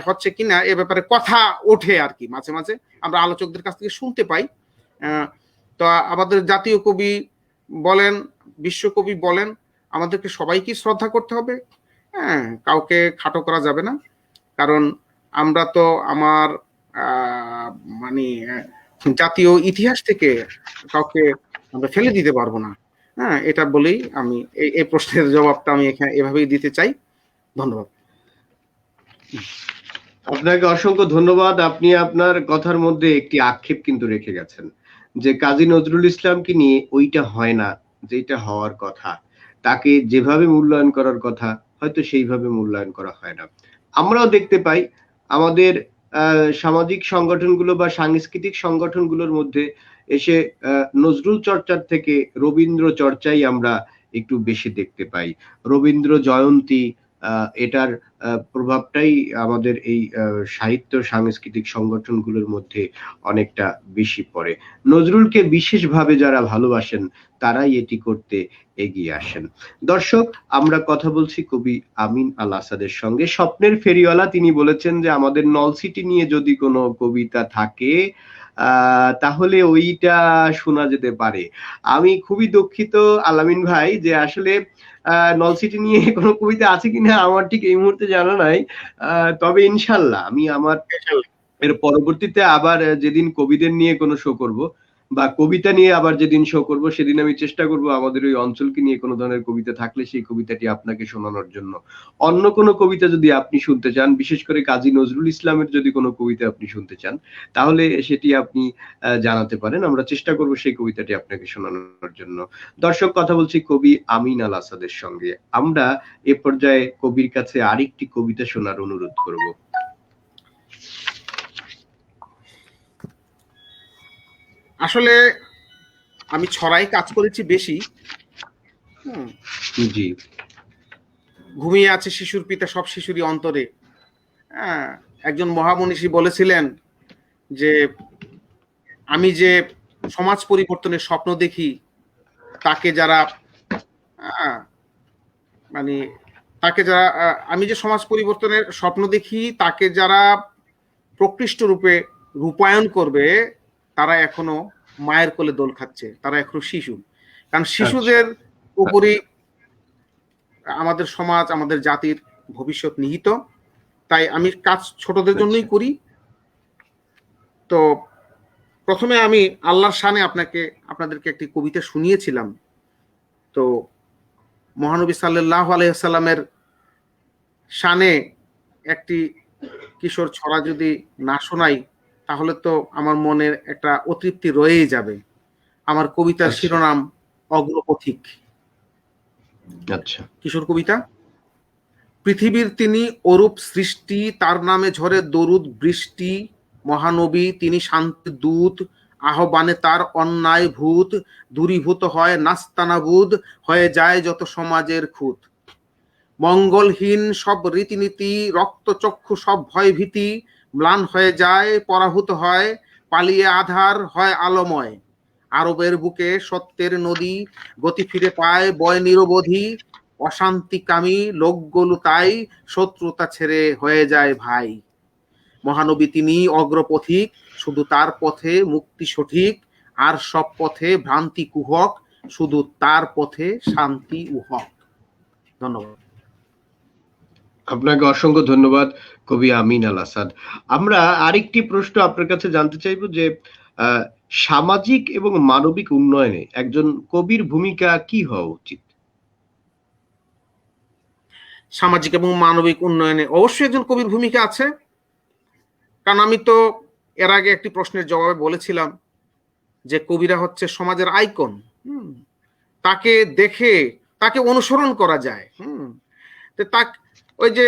হচ্ছে কিনা এ ব্যাপারে কথা ওঠে আর কি, মাঝে মাঝে আমরা আলোচকদের কাছ থেকে শুনতে পাই। তো আমাদের জাতীয় কবি বলেন, বিশ্বকবি বলেন, আমাদেরকে সবাইকে শ্রদ্ধা করতে হবে, হ্যাঁ, কাউকে খাটো করা যাবে না। কারণ আমরা তো আমার মানে জাতীয় ইতিহাস থেকে কাউকে আমরা ফেলে দিতে পারবো না, হ্যাঁ, এটা বলেই আমি এই প্রশ্নের জবাবটা আমি এখানে এভাবেই দিতে চাই। ধন্যবাদ।
আপনাকে অসংখ্য ধন্যবাদ। আপনি আপনার কথার মধ্যে একটি আক্ষেপ কিন্তু রেখে গেছেন যে কাজী নজরুল ইসলামকে নিয়ে ওইটা হয় না যেটা হওয়ার কথা, তাকে যেভাবে মূল্যায়ন করার কথা হয়তো সেইভাবে মূল্যায়ন করা হয় না। আমরাও দেখতে পাই আমাদের সামাজিক সংগঠনগুলো বা সাংস্কৃতিক সংগঠনগুলোর মধ্যে এসে নজরুল চর্চার থেকে রবীন্দ্র চর্চাই আমরা একটু বেশি দেখতে পাই। রবীন্দ্র জয়ন্তী এটার প্রভাবটাই আমাদের এই সাহিত্য সাংস্কৃতিক সংগঠনগুলোর মধ্যে অনেকটা বেশি পড়ে। নজরুলকে বিশেষভাবে যারা ভালোবাসেন তারাই এটি করতে এগিয়ে আসেন। দর্শক, আমরা কথা বলছি কবি আমিন আল আসাদের সঙ্গে। স্বপ্নের ফেরিওয়ালা তিনি বলেছেন যে আমাদের নলছিটি নিয়ে যদি কোনো কবিতা থাকে তাহলে ওইটা শোনা যেতে পারে। আমি খুবই দুঃখিত আলামিন ভাই যে আসলে নলছিটি নিয়ে কোনো কবিতা আছে কিনা আমার ঠিক এই মুহূর্তে জানা নাই। তবে ইনশাল্লাহ আমি আমার এর পরবর্তীতে আবার যেদিন কবিদের নিয়ে কোনো শো করব বা কবিতা নিয়ে আবার যেদিন শো করব সেদিন আমি চেষ্টা করব আমাদের ওই অঞ্চলকে নিয়ে কোনো ধরনের কবিতা থাকলে সেই কবিতাটি আপনাকে শোনানোর জন্য। অন্য কোনো কবিতা যদি আপনি শুনতে চান, বিশেষ করে কাজী নজরুল ইসলামের যদি কোনো কবিতা আপনি শুনতে চান, তাহলে সেটি আপনি জানাতে পারেন। আমরা চেষ্টা করব সেই কবিতাটি আপনাকে শোনানোর জন্য। দর্শক, কথা বলছি কবি আমিন আল আসাদের সঙ্গে। আমরা এ পর্যায়ে কবির কাছে আরেকটি কবিতা শোনার অনুরোধ করব।
আসলে আমি ছড়াই কাজ করেছি বেশি।
জি।
ঘুমিয়ে আছে শিশুর পিতা সব শিশুরই অন্তরে। হ্যাঁ, একজন মহামনীষী বলেছিলেন যে আমি যে সমাজ পরিবর্তনের স্বপ্ন দেখি তাকে যারা মানে তাকে যারা আমি যে সমাজ পরিবর্তনের স্বপ্ন দেখি তাকে যারা প্রকৃষ্ট রূপে রূপায়ণ করবে তারা এখনো মায়ের কোলে দোল খাচ্ছে, তারা এখনো শিশু। কারণ শিশুদের উপরই আমাদের সমাজ, আমাদের জাতির ভবিষ্যৎ নিহিত। তাই আমি কাজ ছোটদের জন্যই করি। তো প্রথমে আমি আল্লাহর শানে আপনাদেরকে একটি কবিতা শুনিয়েছিলাম। তো মহানবী সাল্লাল্লাহু আলাইহি ওয়াসাল্লামের শানে একটি কিশোর ছড়া যদি না শোনাই তাহলে তো আমার মনের একটা অতৃপ্তি রয়েই যাবে। আমার কবিতার শিরোনাম অগ্রপথিক।
আচ্ছা।
কিশোর কবিতা। পৃথিবীর তিনি অরূপ সৃষ্টি, তার নামে ঝরে দরুদ বৃষ্টি। মহানবী তিনি শান্তি দূত, আহ্বানে তার অন্যায় ভূত। দূরীভূত হয় নাস্তানাবুদ, হয়ে যায় যত সমাজের খুঁত। মঙ্গলহীন সব রীতিনীতি, রক্তচক্ষু সব ভয় ভীতি। ম্লান হয়ে যায়, পরাভূত হয়, পালিয়ে আধার হয় আলোময়। আরবের বুকে সত্যের নদী, গতি ফিরে পায় বয় নিরবধি। অশান্তিকামী লোকগুলো তাই শত্রুতা ছেড়ে হয়ে যায় ভাই। মহানবী তিনি অগ্রপথিক, শুধু তার পথে মুক্তি সঠিক। আর সব পথে ভ্রান্তি কুহক, শুধু তার পথে শান্তি উহক। ধন্যবাদ।
আপনাকে অসংখ্য ধন্যবাদ কবি আমিন আল আসাদ। আমরা আরেকটি প্রশ্ন আপনার কাছে জানতে চাইবো যে সামাজিক এবং মানবিক উন্নয়নে একজন কবির ভূমিকা কি হওয়া উচিত?
সামাজিক এবং মানবিক উন্নয়নে অবশ্যই একজন কবির ভূমিকা আছে। কারণ আমি তো এর আগে একটি প্রশ্নের জবাবে বলেছিলাম যে কবিরা হচ্ছে সমাজের আইকন। তাকে দেখে তাকে অনুসরণ করা যায়। তো ওই যে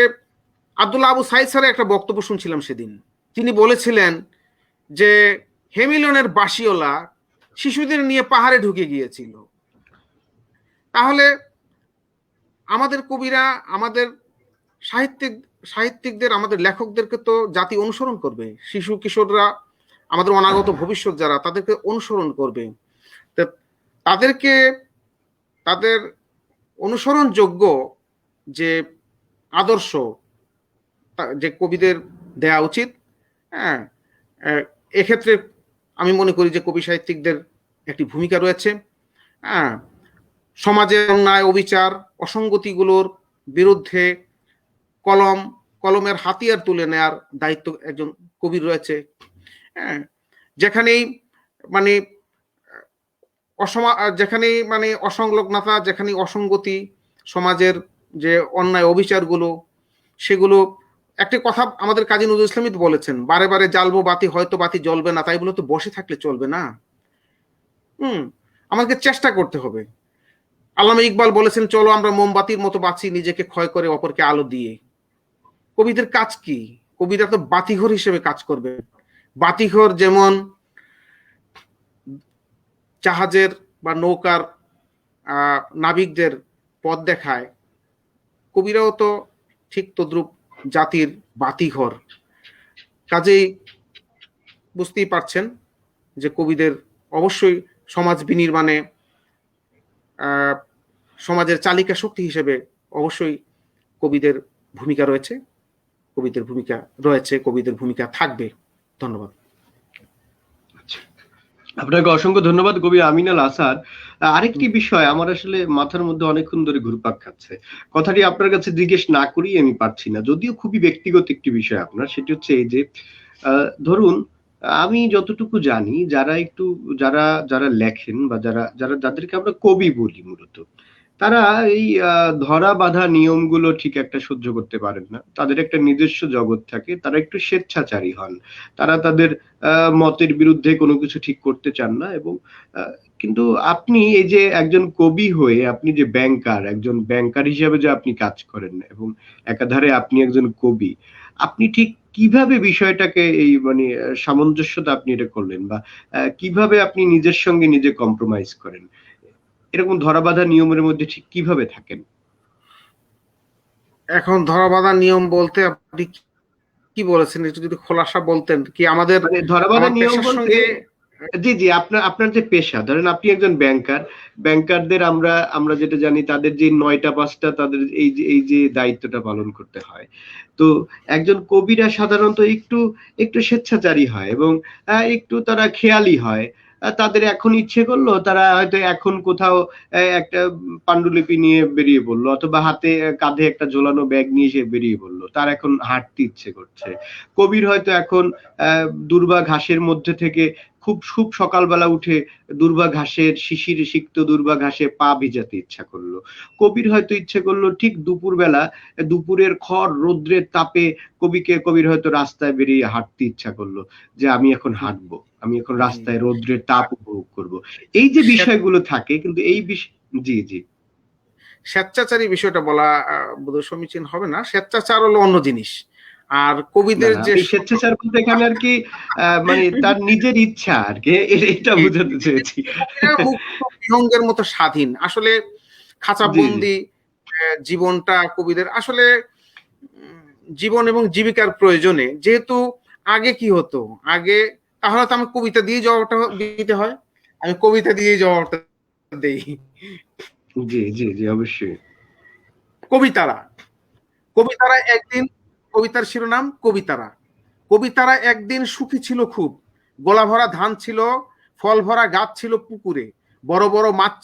আব্দুল্লাহ আবু সাইদ স্যারের একটা বক্তব্য শুনছিলাম সেদিন, তিনি বলেছিলেন যে হেমিলনের বাসিওলা শিশুদের নিয়ে পাহাড়ে ঢুকে গিয়েছিল। তাহলে আমাদের কবিরা, আমাদের সাহিত্যিকদের, আমাদের লেখকদেরকে তো জাতি অনুসরণ করবে, শিশু কিশোররা, আমাদের অনাগত ভবিষ্যৎ যারা, তাদেরকে অনুসরণ করবে। তাদেরকে তাদের অনুসরণযোগ্য যে আদর্শ যে কবিদের দেয়া উচিত। হ্যাঁ, এক্ষেত্রে আমি মনে করি যে কবি সাহিত্যিকদের একটি ভূমিকা রয়েছে। হ্যাঁ, সমাজের অন্যায়, অবিচার, অসঙ্গতিগুলোর বিরুদ্ধে কলমের হাতিয়ার তুলে নেয়ার দায়িত্ব একজন কবির রয়েছে। হ্যাঁ, যেখানেই মানে অসংলগ্নতা, যেখানে অসঙ্গতি, সমাজের যে অন্যায় অবিচারগুলো, সেগুলো, একটা কথা আমাদের কাজী নজরুল ইসলামই বলেছেন, বারে বারে জ্বালবো বাতি, হয়তো বাতি জ্বলবে না, তাই বলে তো বসে থাকলে চলবে না। আমাকে চেষ্টা করতে হবে। আল্লামা ইকবাল বলেছেন, চলো আমরা মোমবাতির মতো বাঁচি, নিজেকে ক্ষয় করে অপরকে আলো দিয়ে। কবিদের কাজ কি? কবিরা তো বাতিঘর হিসেবে কাজ করবে। বাতিঘর যেমন জাহাজের বা নৌকার নাবিকদের পথ দেখায়, কবিরাও তো ঠিক তদ্রূপ জাতির বাতিঘর। কাজেই বুঝতেই পারছেন যে কবিদের অবশ্যই সমাজ বিনির্মাণে, সমাজের চালিকা শক্তি হিসেবে অবশ্যই কবিদের ভূমিকা রয়েছে, কবিদের ভূমিকা থাকবে। ধন্যবাদ।
আপনাকে অসংখ্য ধন্যবাদ কবি আমিন আল আসাদ। আরেকটি বিষয় আমার আসলে মাথার মধ্যে অনেকক্ষণ ধরে ঘুরপাক খাচ্ছে, কথাটি আপনার কাছে জিজ্ঞেস না করেই আমি পারছি না, যদিও খুবই ব্যক্তিগত একটি বিষয় আপনার। সেটি হচ্ছে এই যে ধরুন, আমি যতটুকু জানি, যারা যারা লেখেন বা যাদেরকে আমরা কবি বলি মূলত, তারা এই ধরা বাঁধা নিয়মগুলো ঠিক একটা সহ্য করতে পারেন না। তাদের একটা নিজস্ব জগৎ থাকে, তারা একটু স্বেচ্ছাচারী হন, তারা তাদের মতের বিরুদ্ধে কোনো কিছু ঠিক করতে চান না। এবং কিন্তু আপনি এই যে একজন কবি হয়ে, আপনি যে একজন ব্যাংকার হিসেবে যে আপনি কাজ করেন এবং একাধারে আপনি একজন কবি, আপনি ঠিক কিভাবে বিষয়টাকে এই মানে সামঞ্জস্যতা আপনি এটা করলেন, বা কিভাবে আপনি নিজের সঙ্গে নিজে কম্প্রোমাইজ করেন, এরকম ধরাবাঁধা নিয়মের মধ্যে ঠিক কিভাবে থাকেন?
এখন ধরাবাঁধা নিয়ম বলতে আপনি কি বলেছেন, একটু যদি খোলাসা বলতেন। কি আমাদের
মানে ধরাবাঁধা নিয়ম বলতে, জি জি, আপনার যে পেশা, ধরেন আপনি একজন ব্যাংকারদের আমরা যেটা জানি, তাদের যে 9টা 5টা তাদের এই যে দায়িত্বটা পালন করতে হয়। তো একজন কবিরা সাধারণত একটু একটু স্বেচ্ছাচারী হয় এবং একটু তারা খেয়ালি হয়। তাদের এখন ইচ্ছে করলো, তারা হয়তো এখন কোথাও একটা পাণ্ডুলিপি নিয়ে বেরিয়ে পড়লো, অথবা হাতে কাঁধে একটা ঝোলানো ব্যাগ নিয়ে সে বেরিয়ে পড়লো, তার এখন হাঁটতে ইচ্ছে করছে। কবির হয়তো এখন দুর্বা ঘাসের মধ্যে থেকে খুব সকালবেলা উঠে দুর্বা ঘাসের শিশির সিক্ত দুর্বা ঘাসে পা ভিজাতে ইচ্ছা করলো। কবির হয়তো ইচ্ছে করলো ঠিক দুপুরবেলা, দুপুরের খড় রৌদ্রের তাপে কবির হয়তো রাস্তায় বেরিয়ে হাঁটতে ইচ্ছা করলো, যে আমি এখন হাঁটবো, আমি এখন রাস্তায় রৌদ্রের তাপ উপভোগ করব। এই যে বিষয়গুলো থাকে, কিন্তু এই বিষয়, জি জি,
স্বেচ্ছাচারী বিষয়টা বলা বোধহয় সমীচীন হবে না। স্বেচ্ছাচার হলো অন্য জিনিস। আর কবিদের যে
স্বেচ্ছাচার বলতে এখানে আর কি মানে তার নিজের ইচ্ছা আর কি, এটা বোঝাতে চেয়েছি।
বিহঙ্গের মতো স্বাধীন, আসলে খাঁচাবন্দি জীবনটা কবিদের আসলে জীবন এবং জীবিকার প্রয়োজনে। যেহেতু আগে কি হতো, আগে তাহলে তো আমি কবিতা দিয়ে জবাবটা দিতে হয়, আমি কবিতা দিয়ে জবাবটা দেই।
জি জি জি, অবশ্যই।
কবিতারা একদিন, কবিতার শিরোনাম কবিতারা। কবিতারা একদিন সুখী ছিল খুব, গোলা ভরা ধান ছিল, ফল ভরা গাছ ছিল পুকুরে, বড় বড় মাছ।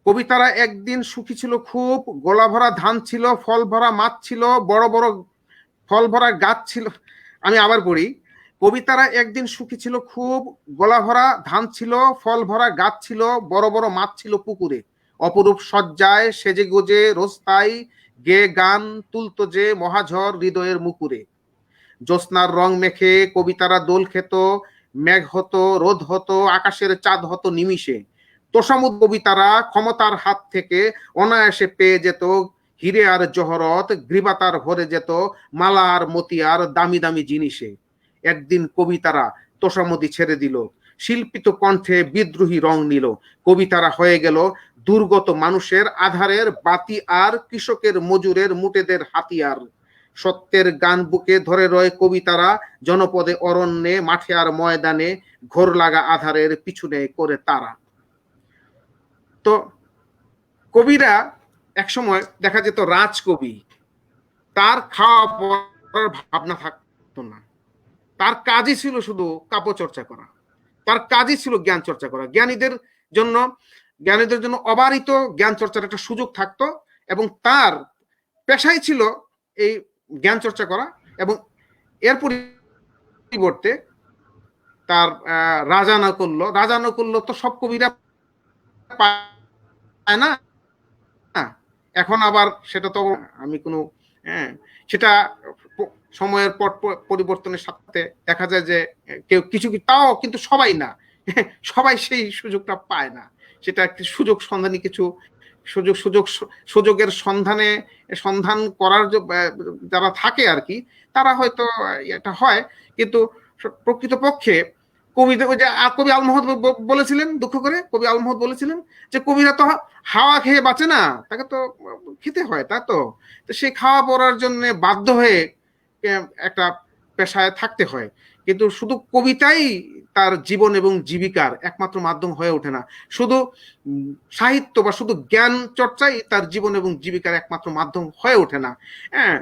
কবিতারা একদিন সুখী ছিল খুব, গোলা ভরা ধান ছিল, ফল ভরা মাছ ছিল, বড় বড় ফল ভরা গাছ ছিল। আমি আবার পড়ি। কবিতারা একদিন সুখী ছিল খুব, গোলা ভরা ধান ছিল, ফল ভরা গাছ ছিল, বড় বড় মাছ ছিল পুকুরে, অপরূপ সজ্জায় সেজে গোজে রোস্তাই গে গান তুলতো যে মহাঝড় হৃদয়ের মুকুরে। জ্যোৎস্নার রং মেখে কবিতারা দোল খেত, মেঘ হতো, রোদ হতো, আকাশের চাঁদ হতো নিমিষে। তোষামুদ কবিতারা ক্ষমতার হাত থেকে অনায়াসে পেয়ে যেত হিরে আর জহরত গ্রীবাতার ভরে যেত মালা আর মতিয়ার দামি দামি জিনিসে। একদিন কবিতারা তোষামদি ছেড়ে দিল, শিল্পিত কণ্ঠে বিদ্রোহী রং নিল। কবিতারা হয়ে গেল দুর্গত মানুষের আধারের বাতি আর কৃষকের মজুরের মুটেদের হাতিয়ার। সত্যের গান বুকে ধরে রয় কবিতারা, জনপদে অরণ্যে মাঠে আর ময়দানে ঘোর লাগা আধারের পিছনে করে তারা। তো কবিরা একসময় দেখা যেত রাজকবি, তার খাওয়া পড়ার ভাবনা থাকতো না, তার কাজই ছিল শুধু কাব্য চর্চা করা, তার কাজই ছিল জ্ঞান চর্চা করা। জন্য জ্ঞানীদের জন্য অবারিত জ্ঞান চর্চার একটা সুযোগ থাকতো, এবং তার পেশাই ছিল এই জ্ঞান চর্চা করা। এবং এর পরিবর্তে তার রাজা নৈকল্য তো সব কবিরা পায় না। এখন আবার সেটা তো আমি কোনো সেটা সময়ের পর পরিবর্তনের সাথে দেখা যায় যে কেউ কিছু, তাও কিন্তু সবাই না, সবাই সেই সুযোগটা পায় না। সেটা একটি সুযোগ সন্ধানী কিছু সুযোগের সন্ধান করার যারা থাকে আর কি, তারা হয়তো এটা হয়। কিন্তু প্রকৃতপক্ষে কবি আল মাহমুদ বলেছিলেন, দুঃখ করে কবি আল মাহমুদ বলেছিলেন যে কবিরা তো হাওয়া খেয়ে বাঁচে না, তাকে তো খেতে হয়, তা তো সেই খাওয়া পড়ার জন্য বাধ্য হয়ে একটা পেশায় থাকতে হয়। কিন্তু শুধু কবিতাই তার জীবন এবং জীবিকার একমাত্র মাধ্যম হয়ে ওঠে না, শুধু সাহিত্য বা শুধু জ্ঞান চর্চাই তার জীবন এবং জীবিকার একমাত্র মাধ্যম হয়ে ওঠে না। হ্যাঁ,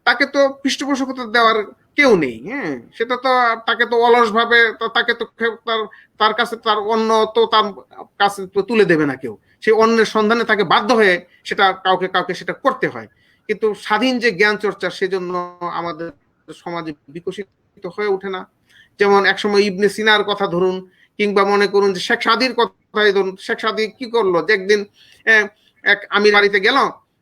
তাকে তো পৃষ্ঠপোষকতা দেওয়ার কেউ নেই। হ্যাঁ, সেটা তো তাকে তো অলস ভাবে, তাকে তো তার কাছে তার অন্য তো তার কাছে তো তুলে দেবে না কেউ। সেই অন্যের সন্ধানে তাকে বাধ্য হয়ে সেটা কাউকে সেটা করতে হয়। কিন্তু স্বাধীন যে জ্ঞান চর্চা, সেজন্য আমাদের সমাজে বিকশিত হয়ে ওঠে না। যেমন একসময় ইবনে সিনার কথা ধরুন, কিংবা মনে করুন যে শেখ সাদির কথাই ধরুন। শেখ সাদি কি করলো যে একদিন এক আমির বাড়িতে গেল,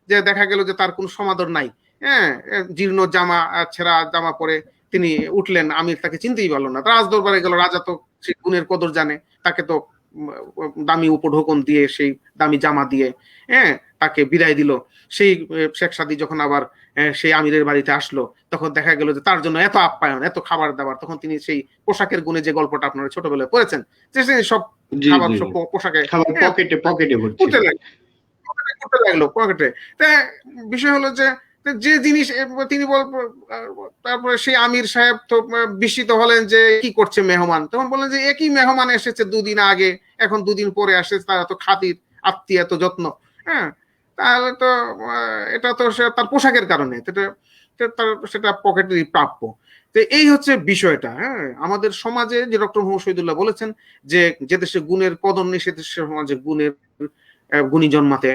যে দেখা গেল যে তার কোনো সমাদর নাই। হ্যাঁ, জীর্ণ জামা, ছেঁড়া জামা পরে তিনি উঠলেন, আমির তাকে চিনতেই পারলো না। রাজ দরবারে গেল, রাজা তো সেই গুণের কদর জানে, তাকে তো দামি উপঢৌকন দিয়ে, সেই দামি জামা দিয়ে তাকে বিদায় দিল। সেই শেখ সাদি যখন আবার সেই আমিরের বাড়িতে আসলো, তখন দেখা গেল যে তার জন্য এত আপ্যায়ন, এত খাবার দাবার। তখন তিনি সেই পোশাকের গুণে যে গল্পটা আপনারা ছোটবেলায় পড়েছেন, যে সব খাবার সব পোশাকে
পকেটে
লাগলো পকেটে। বিষয় হলো যে যে জিনিস তিনি তারপরে সেই আমির সাহেব তো বিস্মিত হলেন যে কি করছে মেহমান। তখন বললেন যে একই মেহমান এসেছে দুদিন আগে, এখন দুদিন পরে আসে, তারা তো খাতির আত্মীয়, এত যত্ন। হ্যাঁ, তাহলে তো এটা তো তার পোশাকের কারণে, সেটা পকেটেরই প্রাপ্য। তো এই হচ্ছে বিষয়টা। হ্যাঁ, আমাদের সমাজে যে ডক্টর মোহাম্মদ শহীদুল্লাহ বলেছেন যে যে দেশে গুণের কদর নেই, সে দেশের সমাজে গুণী জন্মাতে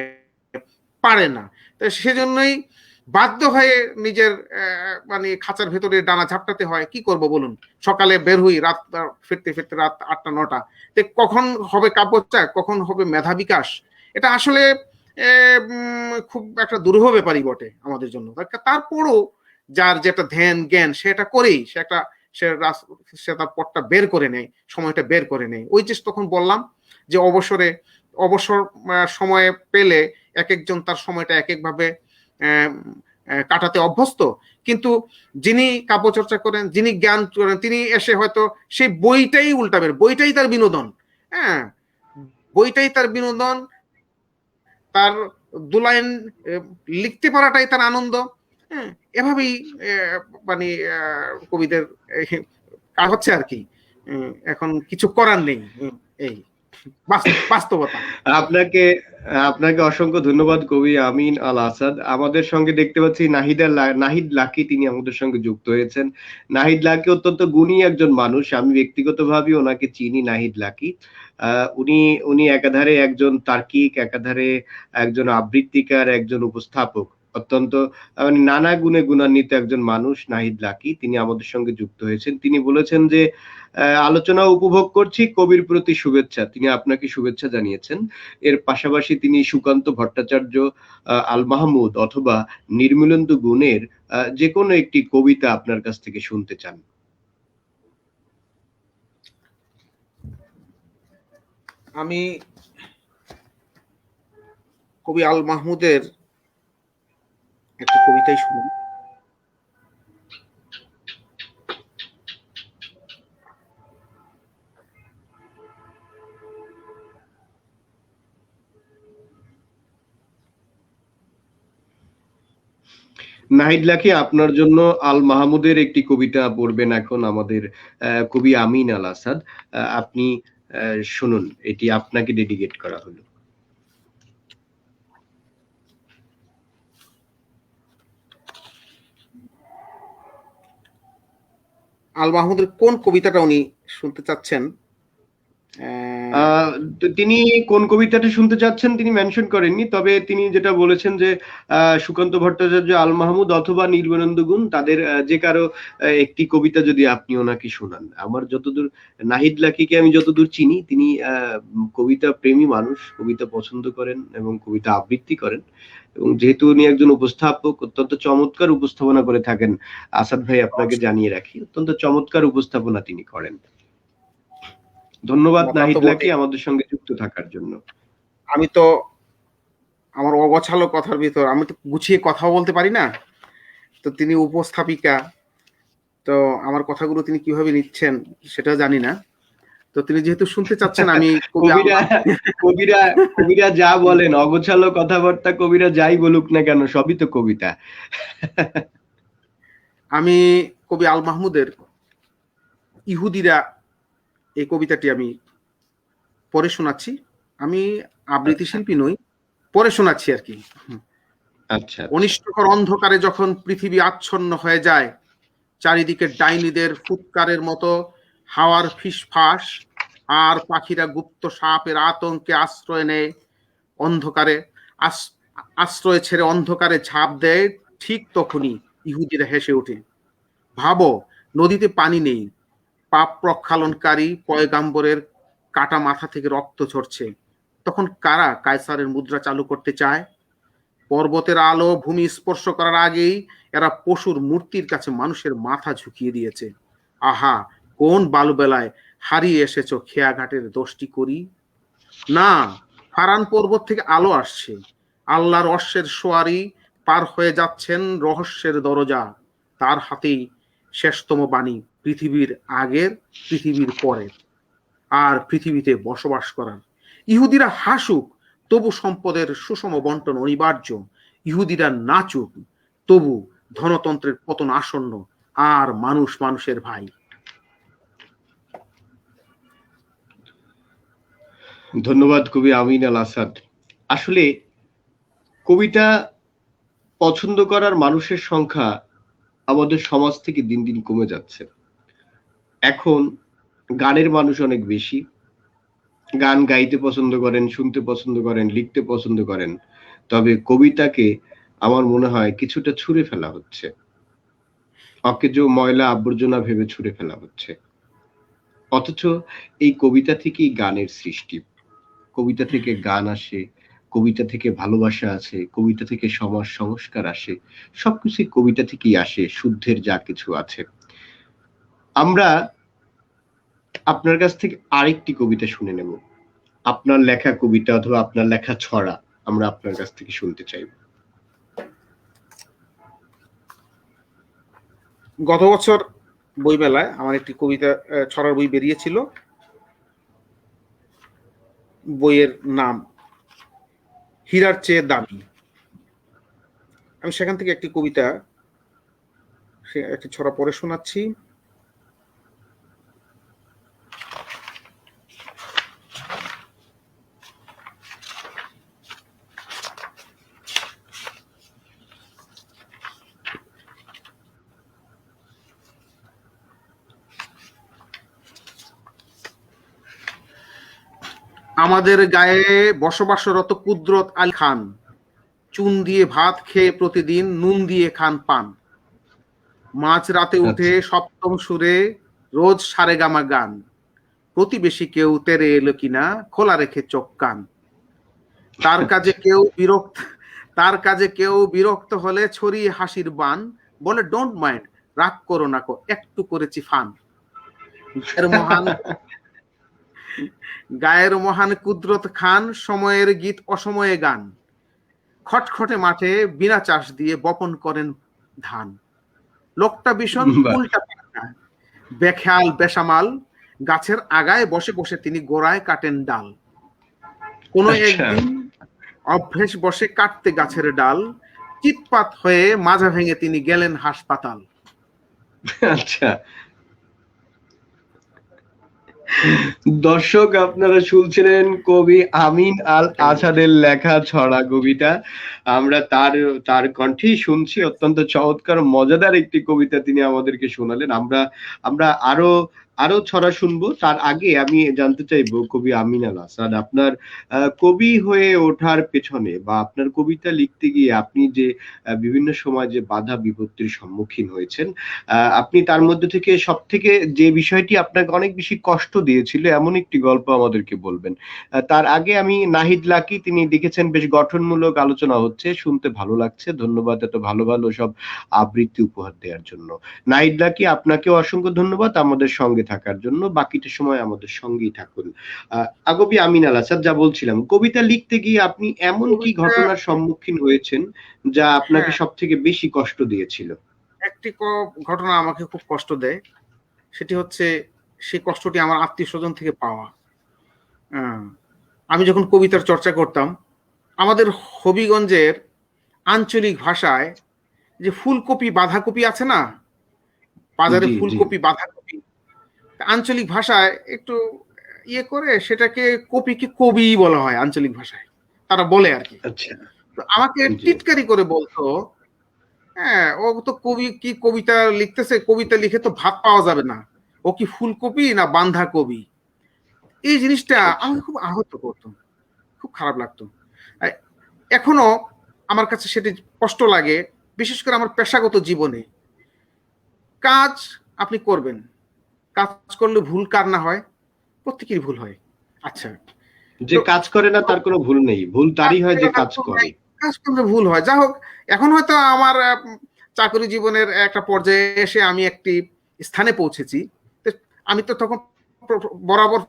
পারে না। তো সেজন্যই বাধ্য হয়ে নিজের মানে খাঁচার ভেতরে ডানা ঝাপটাতে হয়। কি করব বলুন? সকালে বের হই, রাত ফিরতে ফিরতে রাত ৮টা-৯টা। কখন হবে কাব্যচর্চা, কখন হবে মেধা বিকাশ, এটা আসলে খুব একটা দুরূহ ব্যাপারই বটে আমাদের জন্য। তারপরও যার যেটা ধ্যান জ্ঞান, সেটা করেই সে তার পথটা বের করে নেয়, সময়টা বের করে নেয়। ওই যে তখন বললাম যে অবসর সময়ে পেলে এক একজন তার সময়টা এক একভাবে কাটাতে অভ্যস্ত। কিন্তু যিনি কাব্যচর্চা করেন, যিনি জ্ঞান করেন, তিনি এসে হয়তো সেই বইটাই উল্টাবেন, বইটাই তার বিনোদন। হ্যাঁ, বইটাই তার বিনোদন, তার দুলাইন লিখতে পারাটাই তার আনন্দ। হ্যাঁ, এভাবেই মানে কবিদের কাজ হচ্ছে আর কি। এখন কিছু করার নেই, এই বাস্তবতা।
আপনাকে আপনাকে অসংখ্য ধন্যবাদ কবি আমিন আল আসাদ। আমাদের সঙ্গে দেখতে পাচ্ছি নাহিদ লাকি, তিনি আমাদের সঙ্গে যুক্ত হয়েছেন। নাহিদ লাকি অত্যন্ত গুণী একজন মানুষ, আমি ব্যক্তিগতভাবে ওনাকে চিনি। নাহিদ লাকি উনি উনি একাধারে একজন তার্কিক, একাধারে একজন আবৃত্তিকার, একজন উপস্থাপক, অত্যন্ত মানে নানা গুণে গুণান্বিত একজন মানুষ নাহিদ লাকি। তিনি আমাদের সঙ্গে যুক্ত হয়েছেন। তিনি বলেছেন যে আলোচনা উপভোগ করছি, কবির প্রতি শুভেচ্ছা। তিনি আপনাকে শুভেচ্ছা জানিয়েছেন। এর পাশাপাশি তিনি সুকান্ত ভট্টাচার্য, আল মাহমুদ অথবা নির্মলেন্দু গুণের যে কোনো একটি কবিতা আপনার কাছ থেকে শুনতে চান।
আমি কবি আল মাহমুদের একটি কবিতাই শুনুন।
নাহিদ লাকি, আপনার জন্য আল মাহমুদের একটি কবিতা পড়বেন এখন আমাদের কবি আমিন আল আসাদ। আপনি শুনুন, এটি আপনাকে ডেডিকেট করা হলো।
আল মাহমুদের কোন কবিতাটা উনি শুনতে চাচ্ছেন?
তিনি কোন কবিতাটা শুনতে চাচ্ছেন তিনি মেনশন করেননি, তবে তিনি যেটা বলেছেন যে সুকান্ত ভট্টাচার্য, আল মাহমুদ অথবা নির্বাণানন্দ গুণ, তাদের যে কারো একটি কবিতা যদি আপনি ওনাকে শোনান। আমার যতদূর, নাহিদ লাকিকে আমি যতদূর চিনি, তিনি কবিতা প্রেমী মানুষ, কবিতা পছন্দ করেন এবং কবিতা আবৃত্তি করেন, এবং যেহেতু উনি একজন উপস্থাপক, অত্যন্ত চমৎকার উপস্থাপনা করে থাকেন। আসাদ ভাই, আপনাকে জানিয়ে রাখি, অত্যন্ত চমৎকার উপস্থাপনা তিনি করেন। ধন্যবাদ নাহিদ লাকি আমাদের সঙ্গে যুক্ত থাকার জন্য।
আমি তো আমার অগোছালো কথার ভিতর আমি তো গুছিয়ে কথা বলতে পারি না, তো তিনি উপস্থাপিকা, তো আমার কথাগুলো তিনি কিভাবে নিচ্ছেন সেটা জানি না। তো তিনি যেহেতু শুনতে চাচ্ছেন, আমি
কবিরা যা বলেন, অগোছালো কথাবার্তা কবিরা যাই বলুক না কেন, সবই তো কবিতা।
আমি কবি আল মাহমুদের ইহুদিরা এই কবিতাটি আমি পড়ে শোনাচ্ছি। আমি আবৃত্তি শিল্পী নই, পড়ে শোনাচ্ছি আর কি।
আচ্ছা।
অনিষ্টকর অন্ধকারে যখন পৃথিবী আচ্ছন্ন হয়ে যায়, চারিদিকে ডাইনিদের ফুৎকারের মতো হাওয়ার ফিসফাস, আর পাখিরা গুপ্ত সাপের আতঙ্কে আশ্রয় নেয়, অন্ধকারে আশ্রয় ছেড়ে অন্ধকারে ঝাঁপ দেয়, ঠিক তখনই ইহুদিরা হেসে ওঠে। ভাবো, নদীতে পানি নেই, পাপ প্রক্ষালনকারী পয়গাম্বরের কাটা মাথা থেকে রক্ত ঝরছে, তখন কারা কায়সারের মুদ্রা চালু করতে চায়? পর্বতের আলো ভূমি স্পর্শ করার আগেই এরা পশুর মূর্তির কাছে মানুষের মাথা ঝুঁকিয়ে দিয়েছে। আহা, কোন বালুবেলায় হারিয়ে এসেছো খেয়াঘাটের দোষটি করি। না, ফারান পর্বত থেকে আলো আসছে, আল্লাহর অশ্বের সোয়ারি পার হয়ে যাচ্ছেন রহস্যের দরজা, তার হাতেই শেষতম বাণী, পৃথিবীর আগের, পৃথিবীর পরের, আর পৃথিবীতে বসবাস করার। ইহুদিরা হাসুক, তবু সম্পদের সুষম বন্টন অনিবার্য। ইহুদিরা নাচুক, তবু ধনতন্ত্রের পতন আসন্ন, আর মানুষ মানুষের ভাই।
ধন্যবাদ কবি আমিন আল আসাদ। আসলে কবিতা পছন্দ করার মানুষের সংখ্যা আমাদের সমাজ থেকে দিন দিন কমে যাচ্ছে। এখন গানের মানুষ অনেক বেশি, গান গাইতে পছন্দ করেন, শুনতে পছন্দ করেন, লিখতে পছন্দ করেন, তবে কবিতাকে আমার মনে হয় কিছুটা ছুঁড়ে ফেলা হচ্ছে, অকেজো ময়লা আবর্জনা ভেবে ছুঁড়ে ফেলা হচ্ছে। অথচ এই কবিতা থেকেই গানের সৃষ্টি, কবিতা থেকে গান আসে, কবিতা থেকে ভালোবাসা আছে, কবিতা থেকে সমাজ সংস্কার আসে, সবকিছুই কবিতা থেকেই আসে, শুদ্ধের যা কিছু আছে। আমরা আপনার কাছ থেকে আরেকটি কবিতা শুনে নেব, আপনার লেখা কবিতা অথবা আপনার লেখা ছড়া আমরা আপনার কাছ থেকে শুনতে চাইব।
গত বছর বইমেলায় আমার একটি কবিতা ছড়ার বই বেরিয়েছিল। বইয়ের নাম হীরার চেয়ে দামি। আমি সেখান থেকে একটি কবিতা, একটি ছড়া পড়ে শোনাচ্ছি। আমাদের গায়ে বসবাসরত কুদরত আলী খান, চুন দিয়ে ভাত খেয়ে প্রতিদিন নুন দিয়ে খান পান, মাঝ রাতে উঠে সপ্তম সুরে রোজ সারেগামা গান, প্রতিবেশী কেউ তেরে এলো কিনা খোলা রেখে চোখ কান, তার কাজে কেউ বিরক্ত হলে ছড়িয়ে হাসির বান, বলে ডোন্ট মাইন্ড, রাগ করো না কো, একটু করেছি ফান। গায়ের মহান কুদরত খান, সময়ের গীত অসময়ে গান, খটখটে মাঠে বিনা চাষ দিয়ে বপন করেন ধান। লোকটা ভীষণ
বাহ!
উল্টা পাল্টা, বেখেয়াল বেসামাল, গাছের আগায় বসে বসে তিনি গোড়ায় কাটেন ডাল। কোনো
আচ্ছা,
একদিন অভ্যেস বসে কাটতে গাছের ডাল, চিৎপাত হয়ে মাজা ভেঙে তিনি গেলেন হাসপাতাল।
আচ্ছা। দর্শক, আপনারা শুনছিলেন কবি আমিন আল আসাদের লেখা ছড়া কবিতা। আমরা তার তার কণ্ঠেই শুনছি। অত্যন্ত চমৎকার মজাদার একটি কবিতা তিনি আমাদেরকে শোনালেন। আমরা আমরা আরো আরো ছড়া শুনবো। তার আগে আমি জানতে চাইবো, কবি আমিন আল আসাদ, আপনার কবি হয়ে ওঠার পেছনে বা আপনার কবিতা লিখতে গিয়ে আপনি যে বিভিন্ন সময় যে বাধা বিপত্তির সম্মুখীন হয়েছেন, আপনি তার মধ্যে থেকে সবথেকে যে বিষয়টি আপনাকে অনেক বেশি কষ্ট দিয়েছিল এমন একটি গল্প আমাদেরকে বলবেন। তার আগে আমি নাহিদ লাকি, তিনি লিখেছেন বেশ গঠনমূলক আলোচনা হচ্ছে, শুনতে ভালো লাগছে। ধন্যবাদ এত ভালো ভালো সব আবৃত্তি উপহার দেওয়ার জন্য। নাহিদ লাকি, আপনাকেও অসংখ্য ধন্যবাদ আমাদের সঙ্গে থাকার জন্য। বাকিটা সময় আমাদের সঙ্গেই থাকুন। আগবি আমিন আল আসাদ, যা বলছিলাম, কবিতা লিখতে গিয়ে আপনি এমন কি
কবিতা,
ঘটনার সম্মুখীন হয়েছেন যা আপনাকে
হ্যাঁ,
সব থেকে বেশি কষ্ট দিয়েছিল?
একটি ঘটনা আমাকে খুব কষ্ট দেয়। সেটি হচ্ছে, সেই কষ্টটি আমার আত্মীয় স্বজন থেকে পাওয়া। আহ, আমি যখন কবিতার চর্চা করতাম, আমাদের হবিগঞ্জের আঞ্চলিক ভাষায় যে ফুলকপি বাঁধাকপি আছে না, বাজারে
জি, জি।
ফুলকপি বাঁধাকপি, আঞ্চলিক ভাষায় একটু করে সেটাকে কপিকে কবি বলা হয় আঞ্চলিক ভাষায়, তারা বলে আর কি।
আচ্ছা,
তো আমাকে
জি।
টিটকারি করে বলতো, হ্যাঁ, ও তো কবি, কি কবিতা লিখতেছে, কবিতা লিখে তো ভাত পাওয়া যাবে না, ও কি ফুলকপি না বাঁধাকপি। এই জিনিসটা
আচ্ছা।
আমাকে খুব আহত করতো, খুব খারাপ লাগতো। এখনো আমার কাছে সেটি কষ্ট লাগে, বিশেষ করে আমার পেশাগত জীবনে। কাজ আপনি করবেন, কাজ করলে ভুল কার না হয়? প্রত্যেকেরই ভুল হয়। আচ্ছা,
যে
তো
কাজ করে না তার কোনো ভুল নেই। ভুল
কাজ
তারই হয় যে
করলে
কাজ করে।
কাজ করলে ভুল হয়। যা হোক, এখন হয়তো আমার চাকরি জীবনের একটা পর্যায়ে এসে আমি একটি স্থানে পৌঁছেছি। তো আমি তো তখন বরাবর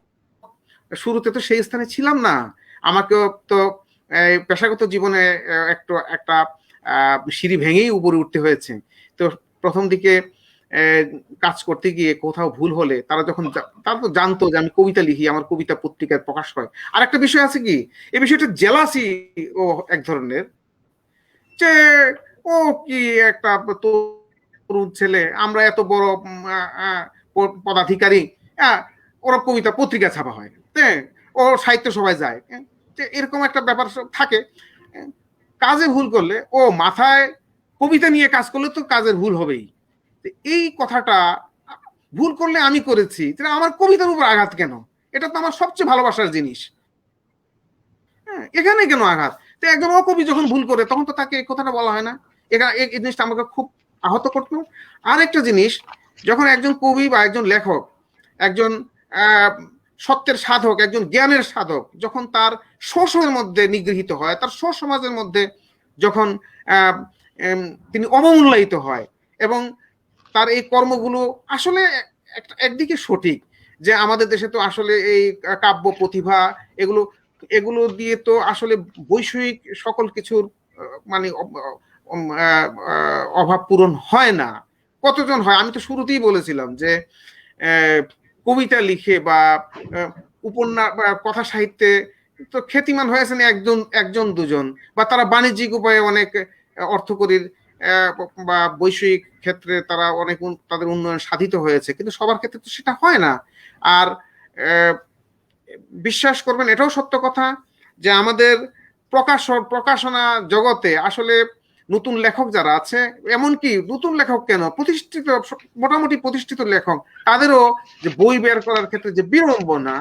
শুরুতে তো সেই স্থানে ছিলাম না। আমাকেও তো পেশাগত জীবনে একটু একটা সিঁড়ি ভেঙেই উপরে উঠতে হয়েছে। তো প্রথম দিকে আহ, কাজ করতে গিয়ে কোথাও ভুল হলে তারা তো জানতো যে আমি কবিতা লিখি, আমার কবিতা পত্রিকায় প্রকাশ হয়। আর একটা বিষয় আছে কি, এই বিষয়টা জেলাসি ও এক ধরনের, যে ও কি একটা তরুণ ছেলে, আমরা এত বড় পদাধিকারী, হ্যাঁ, ওরা কবিতা পত্রিকা ছাপা হয়, হ্যাঁ, ও সাহিত্য সভায় যায়, হ্যাঁ, যে এরকম একটা ব্যাপার সব থাকে। হ্যাঁ, কাজে ভুল করলে, ও মাথায় কবিতা নিয়ে কাজ করলে তো কাজের ভুল হবেই। এই কথাটা, ভুল করলে আমি করেছি, আমার কবিতার উপর আঘাত কেন? এটা তো আমার সবচেয়ে ভালোবাসার জিনিস। হ্যাঁ, এখানে কেন আঘাত? তো একজন অকবি যখন ভুল করে, তখন তো তাকে এই কথাটা বলা হয় না। এই জিনিসটা আমাকে খুব আহত করতো। আর একটা জিনিস, যখন একজন কবি বা একজন লেখক, একজন আহ, সত্যের সাধক, একজন জ্ঞানের সাধক, যখন তার স্বসমাজের মধ্যে নিগৃহীত হয়, তার স্বসমাজের মধ্যে যখন আহ, তিনি অবমূল্যায়িত হয়, এবং তার এই কর্মগুলো আসলে একদিকে সঠিক, যে আমাদের দেশে তো আসলে এই কাব্য প্রতিভা, এগুলো এগুলো দিয়ে তো আসলে বৈষয়িক সকল কিছুর মানে অভাব পূরণ হয় না। কতজন হয়? আমি তো শুরুতেই বলেছিলাম যে কবিতা লিখে বা উপন্যাস বা কথা সাহিত্যে তো খ্যাতিমান হয়েছেন একজন একজন দুজন, বা তারা বাণিজ্যিক উপায়ে অনেক অর্থকরীর বা বৈষয়িক ক্ষেত্রে তারা অনেক তাদের উন্নয়ন সাধিত হয়েছে, কিন্তু সবার ক্ষেত্রে তো সেটা হয় না। আর বিশ্বাস করবেন, এটাও সত্য কথা যে আমাদের প্রকাশনা জগতে আসলে নতুন লেখক যারা আছে, এমনকি নতুন লেখক কেন, প্রতিষ্ঠিত, মোটামুটি প্রতিষ্ঠিত লেখক, তাদেরও যে বই বের করার ক্ষেত্রে যে বিড়ম্বনা,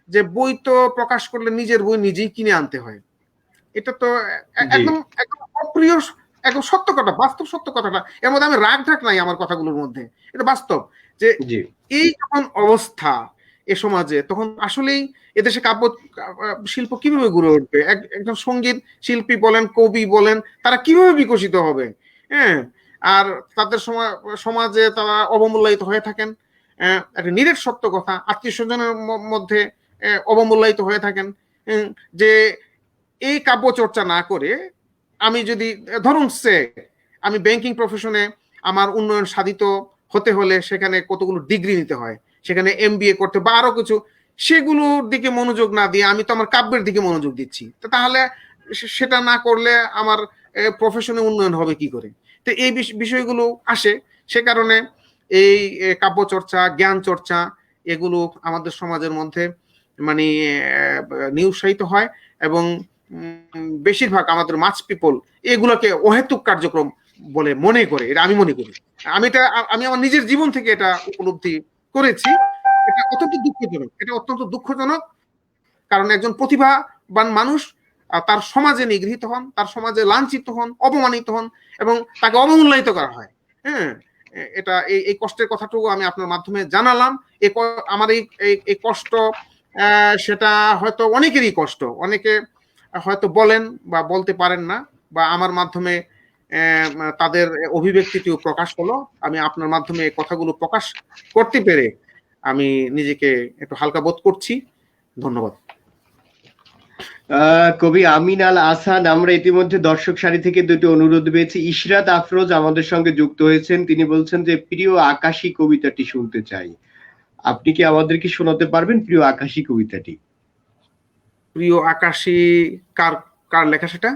যে বই তো প্রকাশ করলে নিজের বই নিজেই কিনে আনতে হয়। এটা তো
জি,
একদম একদম অপ্রিয়, একদম সত্য কথা, বাস্তব সত্য কথাটা। এর মধ্যে আমি রাগ ঢাক নাই আমার কথাগুলোর মধ্যে, এটা বাস্তব। যে
জি,
এই যখন অবস্থা এ সমাজে, তখন আসলেই এদেশে কাব্য শিল্প কিভাবে গড়ে উঠবে? একজন সঙ্গীত শিল্পী বলেন, কবি বলেন, তারা কিভাবে বিকশিত হবে? হ্যাঁ, আর তাদের সমাজে তারা অবমূল্যায়িত হয়ে থাকেন। একটা নিরেট সত্য কথা, আত্মীয় স্বজনের মধ্যে অবমূল্যায়িত হয়ে থাকেন। যে এই কাব্য চর্চা না করে আমি যদি ধরুন আমি ব্যাংকিং প্রফেশনে আমার উন্নয়ন সাধিত হতে হলে সেখানে কতগুলো ডিগ্রি নিতে হয়, সেখানে MBA করতে বা আরো কিছু, সেগুলোর দিকে মনোযোগ না দিয়ে আমি তো আমার কাব্যের দিকে মনোযোগ দিচ্ছি, তাহলে সেটা না করলে আমার প্রফেশনে উন্নয়ন হবে কি করে? তো এই বিষয়গুলো আসে। সে কারণে এই কাব্য চর্চা, জ্ঞান চর্চা এগুলো আমাদের সমাজের মধ্যে মানে নিরুৎসাহিত হয়, এবং বেশিরভাগ আমাদের মাছ পিপল এগুলোকে অহেতুক কার্যক্রম বলে মনে করে। এটা আমি মনে করি, আমি আমার নিজের জীবন থেকে এটা উপলব্ধি করেছি। এটা অত্যন্ত দুঃখজনক, কারণ একজন প্রতিভাবান মানুষ তার সমাজে নিগৃহীত হন, তার সমাজে লাঞ্ছিত হন, অপমানিত হন, এবং তাকে অবমূল্যায়িত করা হয়। হ্যাঁ, এটা এই কষ্টের কথাটুকু আমি আপনার মাধ্যমে জানালাম। আমার এই কষ্ট, সেটা হয়তো অনেকেরই কষ্ট, অনেকে হয়তো বলেন বা বলতে পারেন না, বা আমার মাধ্যমে তাদের অভিব্যক্তিটিও প্রকাশ হলো। আমি আপনার মাধ্যমে এই কথাগুলো প্রকাশ করতে পেরে আমি নিজেকে একটু হালকা বোধ করছি। ধন্যবাদ।
কবি আমিন আল আসাদ, আমরা ইতিমধ্যে দর্শক সারি থেকে দুটি অনুরোধ পেয়েছি। ইশরাত আফরোজ আমাদের সঙ্গে যুক্ত হয়েছেন, তিনি বলছেন যে প্রিয় আকাশী কবিতাটি শুনতে চাই। আপনি কি আমাদেরকে শোনাতে পারবেন প্রিয় আকাশী কবিতাটি?
প্রিয় আকাশী কার কার লেখা সেটা?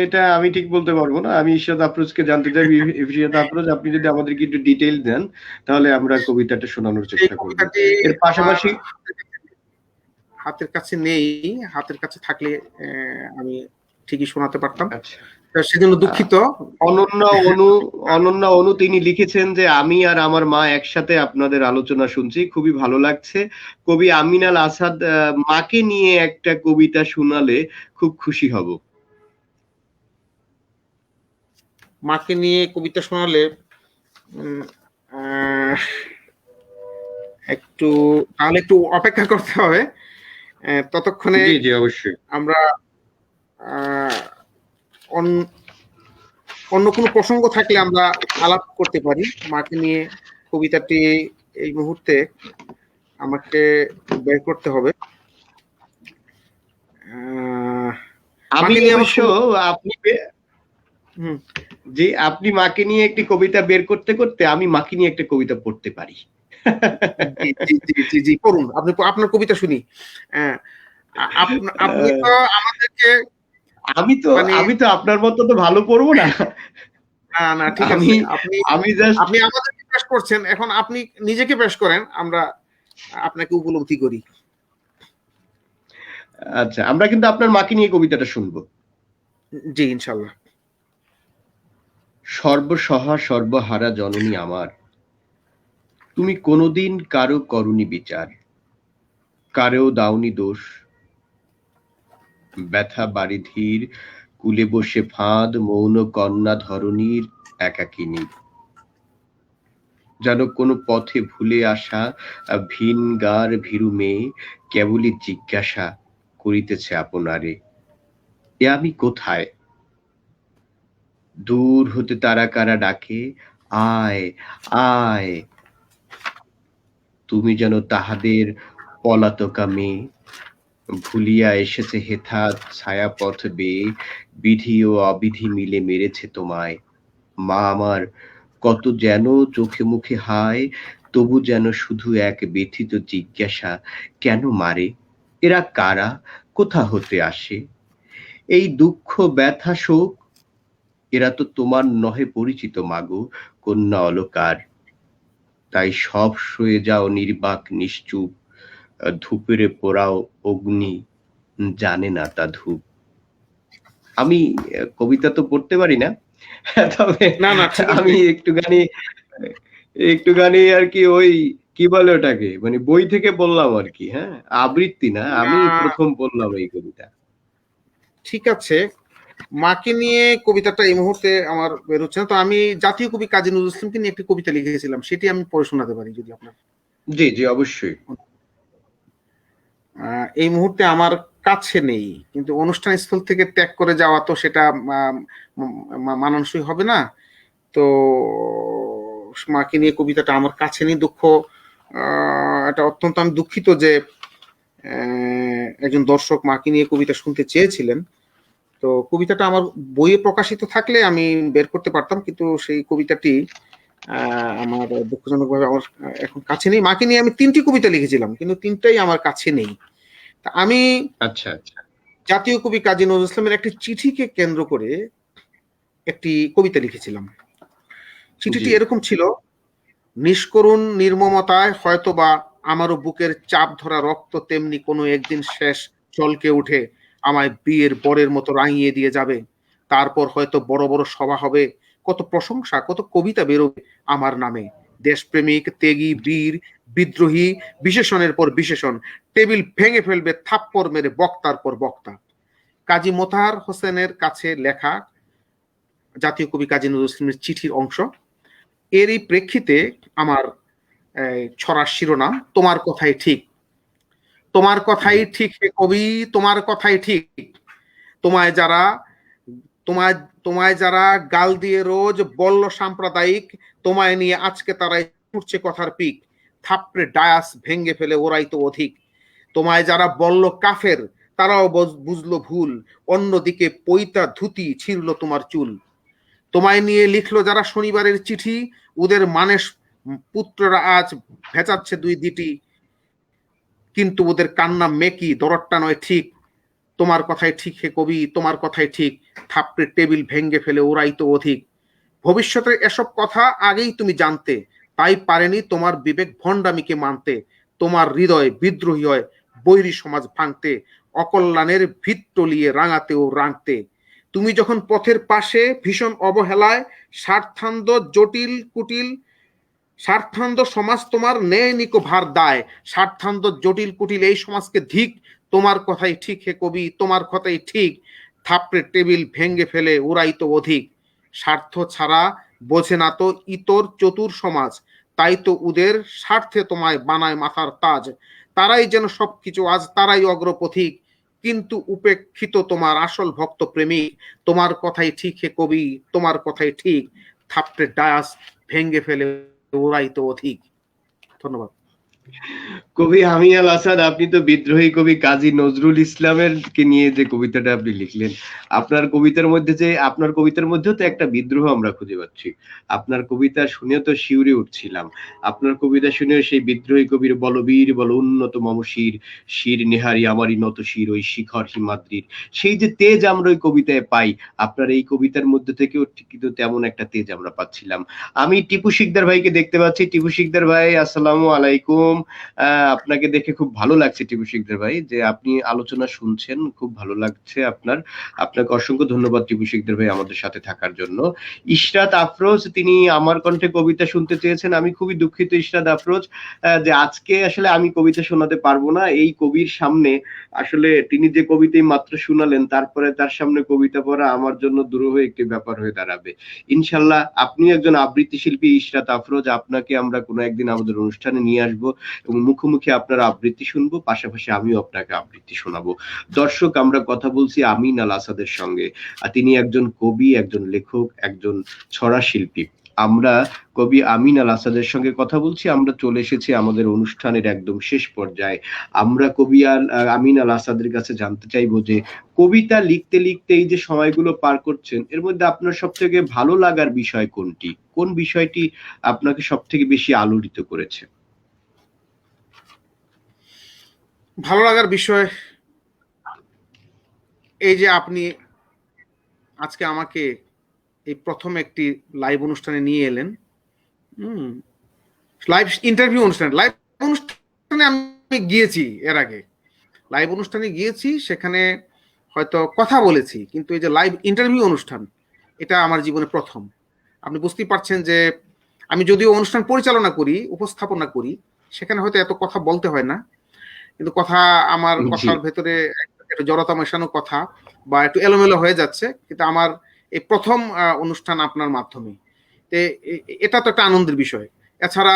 এটা আমি ঠিক বলতে পারবো না, আমি ইশরাত আফরোজকে জানতে চাই। ইশরাত আফরোজ, আপনি যদি আমাদেরকে একটু ডিটেইল দেন তাহলে আমরা কবিতাটা শোনানোর চেষ্টা করব। এর পাশাপাশি
হাতের কাছে নেই, হাতের কাছে থাকলে আমি ঠিকই শোনাতে পারতাম।
আচ্ছা,
সেজন্য দুঃখিত।
অনন্যা অনু তিনি লিখেছেন যে আমি আর আমার মা একসাথে আপনাদের আলোচনা শুনছি, খুবই ভালো লাগছে। কবি আমিন আল আসাদ, মাকে নিয়ে একটা কবিতা শোনালে খুব খুশি হব।
মাকে নিয়ে কবিতা শোনালে তাহলে একটু অপেক্ষা করতে হবে। ততক্ষণে
জি অবশ্যই
আমরা অন্য কোনো প্রসঙ্গ থাকলে আমরা আলাপ করতে পারি। মাকে নিয়ে কবিতাটি এই মুহূর্তে আমাকে বের করতে হবে।
আমি অবশ্য আপনি মাকে নিয়ে একটি কবিতা বের করতে করতে আমি মাকে নিয়ে একটা কবিতা পড়তে পারি।
জি করুন, আপনার কবিতা শুনি। আপনি তো আমাদেরকে,
আমি তো আপনার মতো তো ভালো পড়বো না।
না ঠিক আছে, আপনি আমাদেরকে পেশ করছেন, এখন আপনি নিজেকে পেশ করেন, আমরা আপনাকে উপলব্ধি করি।
আচ্ছা, আমরা কিন্তু আপনার মাকে নিয়ে কবিতাটা শুনবো।
জি ইনশাআল্লাহ।
সর্বসহা সর্বহারা জননী আমার, তুমি কোনোদিন কারো করনি বিচার, কারেও দাওনি দোষ। ব্যথা বারিধির কুলে বসে ফাঁদ, মৌন কন্যা ধরণীর একাকিনী। যেন কোনো পথে ভুলে আসা ভিন গার ভীরু মেয়ে কেবলই জিজ্ঞাসা করিতেছে আপনারে, এ আমি কোথায়? দূর হতে তারা কারা ডাকে, আয় আয়। তুমি যেন তাহাদের পলাতকা মেয়ে, ভুলিয়া এসেছে হেথা ছায়াপথ বেয়ে, বিধি ও অবিধি মিলে মেরেছে তোমায়। মা আমার কত যেন চোখে মুখে হায়, তবু যেন শুধু এক ব্যথিত জিজ্ঞাসা, কেন মারে? এরা কারা? কোথা হতে আসে? এই দুঃখ ব্যথা শোক, এরা তো তোমার নহে পরিচিত মাগো, কন্যা অলকার। তাই সব সয়ে যাও নির্বাক নিশ্চুপ, ধূপেরে পোড়াও অগ্নি, জানে না তা ধূপ। আমি কবিতা তো পড়তে পারি না, তবে আমি একটুখানি আর কি, ওই কি বলে ওটাকে, মানে বই থেকে বললাম আর কি। হ্যাঁ, আবৃত্তি না, আমি প্রথম বললাম এই কবিতা।
ঠিক আছে, মাকে নিয়ে কবিতাটা এই মুহূর্তে আমার বেরোচ্ছে না, তো আমি জাতীয় কবি কাজী নজরুল ইসলামকে নিয়ে একটি কবিতা লিখেছিলাম, সেটি আমি পড়ে শোনাতে পারি যদি আপনার।
জি অবশ্যই।
এই মুহূর্তে আমার কাছে নেই, কিন্তু অনুষ্ঠান স্থল থেকে ত্যাগ করে যাওয়া তো সেটা মানানসই হবে না। তো মাকে নিয়ে কবিতাটা আমার কাছে নেই, এটা অত্যন্ত আমি দুঃখিত যে একজন দর্শক মাকে নিয়ে কবিতা শুনতে চেয়েছিলেন। তো কবিতাটা আমার বইয়ে প্রকাশিত থাকলে আমি বের করতে পারতাম, কিন্তু সেই কবিতাটি আমার দুঃখজনকভাবে আমার এখন কাছে নেই। মাকে নিয়ে আমি 3টি কবিতা লিখেছিলাম, কিন্তু 3টাই আমার কাছে নেই। তা আমি
আচ্ছা আচ্ছা।
জাতীয় কবি কাজী নজরুল ইসলামের একটি চিঠিকে কেন্দ্র করে একটি কবিতা লিখেছিলাম। চিঠিটি
জি।
এরকম ছিল: নিষ্করুণ নির্মমতায় হয়তোবা আমারও বুকের চাপ ধরা রক্ত তেমনি কোনো একদিন শেষ চলকে উঠে আমায় বিয়ের বরের মতো রাঙিয়ে দিয়ে যাবে। তারপর হয়তো বড় বড় সভা হবে, কত প্রশংসা, কত কবিতা বেরোবে আমার নামে। দেশপ্রেমিক, ত্যাগী, বীর, বিদ্রোহী, বিশেষণের পর বিশেষণ টেবিল ভেঙে ফেলবে থাপ্পড় মেরে বক্তার পর বক্তা। কাজী মোতাহার হোসেনের কাছে লেখা জাতীয় কবি কাজী নজরুল ইসলামের চিঠির অংশ। এরই প্রেক্ষিতে আমার ছড়ার শিরোনাম তোমার কথাই ঠিক। তোমার কথাই ঠিক হে কবি, তোমার কথাই ঠিক। তোমায় যারা তোমায় তোমায় যারা গাল দিয়ে রোজ বলল সাম্প্রদায়িক, তোমায় নিয়ে আজকে তারাই ছুটছে কথার পিক। থাপড়ে ডায়াস ভেঙ্গে ফেলে ওরাই তো অধিক। তোমায় যারা বলল কাফের, তারাও বুঝলো ভুল। অন্যদিকে পৈতা ধুতি ছিঁড়ল তোমার চুল। তোমায় নিয়ে লিখলো যারা শনিবারের চিঠি, ওদের মানের পুত্ররা আজ ভেজাচ্ছে 2 দিটি, কিন্তু ওদের কান্না মেকি, দরদটা নয় ঠিক। তোমার কথাই ঠিক হে কবি, তোমার কথাই ঠিক। থাপড়ে টেবিল ভেঙ্গে ফেলে ওরাই তো অধিক। ভবিষ্যতের এসব কথা আগেই তুমি জানতে, তাই পারেনি তোমার বিবেক ভণ্ডামিকে মানতে। তোমার হৃদয় বিদ্রোহী হয় বৈরী সমাজ ভাঙতে, অকল্যাণের ভিত টলিয়ে রাঙাতে ও রাঙতে। তুমি যখন পথের পাশে ভীষণ অবহেলায় স্বার্থান্ধ জটিল কুটিল, স্বার্থান্ধ সমাজ তোমার নেয় নিকো ভার দায়। স্বার্থান্ধ জটিল কুটিল এই সমাজকে ধিক। তোমার কথাই ঠিক হে কবি, তোমার কথাই ঠিক। থাপড়ে টেবিল ভেঙ্গে ফেলে ওরাই তো অধিক। স্বার্থ ছাড়া বোঝে না তো ইতর চতুর সমাজ, তাই তো ওদের স্বার্থে তোমায় বানায় মাথার তাজ। তারাই যেন সবকিছু, আজ তারাই অগ্রপথিক, কিন্তু উপেক্ষিত তোমার আসল ভক্ত প্রেমিক। তোমার কথাই ঠিক হে কবি, তোমার কথাই ঠিক। থাপড়ে ডায়াস ভেঙ্গে ফেলে ওরাই তো অধিক। ধন্যবাদ।
কবি আমি আল আসাদ, আপনি তো বিদ্রোহী কবি কাজী নজরুল ইসলামের কে নিয়ে যে কবিতাটা আপনি লিখলেন, আপনার কবিতার মধ্যেও তো একটা বিদ্রোহ আমরা খুঁজে পাচ্ছি। আপনার কবিতা শুনে তো শিউরে উঠছিলাম। আপনার কবিতা শুনে সেই বিদ্রোহী কবির বলবীর বল উন্নত মম শির, শির নেহারি আমারই নত শির ওই শিখর হিমাদ্রির, সেই যে তেজ আমরা ওই কবিতায় পাই, আপনার এই কবিতার মধ্যে থেকেও কিন্তু তেমন একটা তেজ আমরা পাচ্ছিলাম। আমি টিপু শিকদার ভাইকে দেখতে পাচ্ছি। টিপু শিকদার ভাই, আসসালামু আলাইকুম। আপনাকে দেখে খুব ভালো লাগছে টিপু শিকদার ভাই, যে আপনি আলোচনা শুনছেন, খুব ভালো লাগছে আপনাকে অসংখ্য ধন্যবাদ টিপু শিকদার ভাই আমাদের সাথে থাকার জন্য। ইশরাত আফরোজ, তিনি আমার কণ্ঠে কবিতা শুনতে চেয়েছেন। আমি খুবই দুঃখিত ইশরাত আফরোজ, যে আজকে আসলে আমি কবিতা শোনাতে পারবো না। এই কবির সামনে আসলে তিনি যে কবিতাই মাত্র শুনালেন, তারপরে তার সামনে কবিতা পড়া আমার জন্য দুরূহ একটি ব্যাপার হয়ে দাঁড়াবে। ইনশাল্লাহ আপনি একজন আবৃত্তি শিল্পী ইশরাত আফরোজ, আপনাকে আমরা কোনো একদিন আমাদের অনুষ্ঠানে নিয়ে আসবো এবং মুখোমুখি আপনার আবৃত্তি শুনবো, পাশাপাশি আমিও আপনাকে আবৃত্তি শোনাবো। দর্শক, আমরা কথা বলছি আমিন আল আসাদের সঙ্গে। তিনি একজন কবি, একজন লেখক, একজন ছড়া শিল্পী। আমরা কবি আমিন আল আসাদের সঙ্গে কথা বলছি। আমরা চলে এসেছি আমাদের অনুষ্ঠানের একদম শেষ পর্যায়ে। আমরা আমিন আল আসাদের কাছে জানতে চাইবো যে কবিতা লিখতে লিখতে এই যে সময়গুলো পার করছেন, এর মধ্যে আপনার সব থেকে ভালো লাগার বিষয় কোনটি? কোন বিষয়টি আপনাকে সব থেকে বেশি আলোড়িত করেছে?
ভালো লাগার বিষয় এই যে আপনি আজকে আমাকে এই প্রথম একটি লাইভ অনুষ্ঠানে নিয়ে এলেন। লাইভ ইন্টারভিউ অনুষ্ঠানে, লাইভ অনুষ্ঠানে আমি গিয়েছি এর আগে, লাইভ অনুষ্ঠানে গিয়েছি, সেখানে হয়তো কথা বলেছি, কিন্তু এই যে লাইভ ইন্টারভিউ অনুষ্ঠান, এটা আমার জীবনে প্রথম। আপনি বুঝতেই পারছেন যে আমি যদিও অনুষ্ঠান পরিচালনা করি, উপস্থাপনা করি, সেখানে হয়তো এত কথা বলতে হয় না, কিন্তু আমার
জি।
কথার ভেতরে একটা জড়তা মেশানো কথা বা একটু এলোমেলো হয়ে যাচ্ছে, কিন্তু আমার এই প্রথম অনুষ্ঠান আপনার মাধ্যমে। এটা তো একটা আনন্দের বিষয়। এছাড়া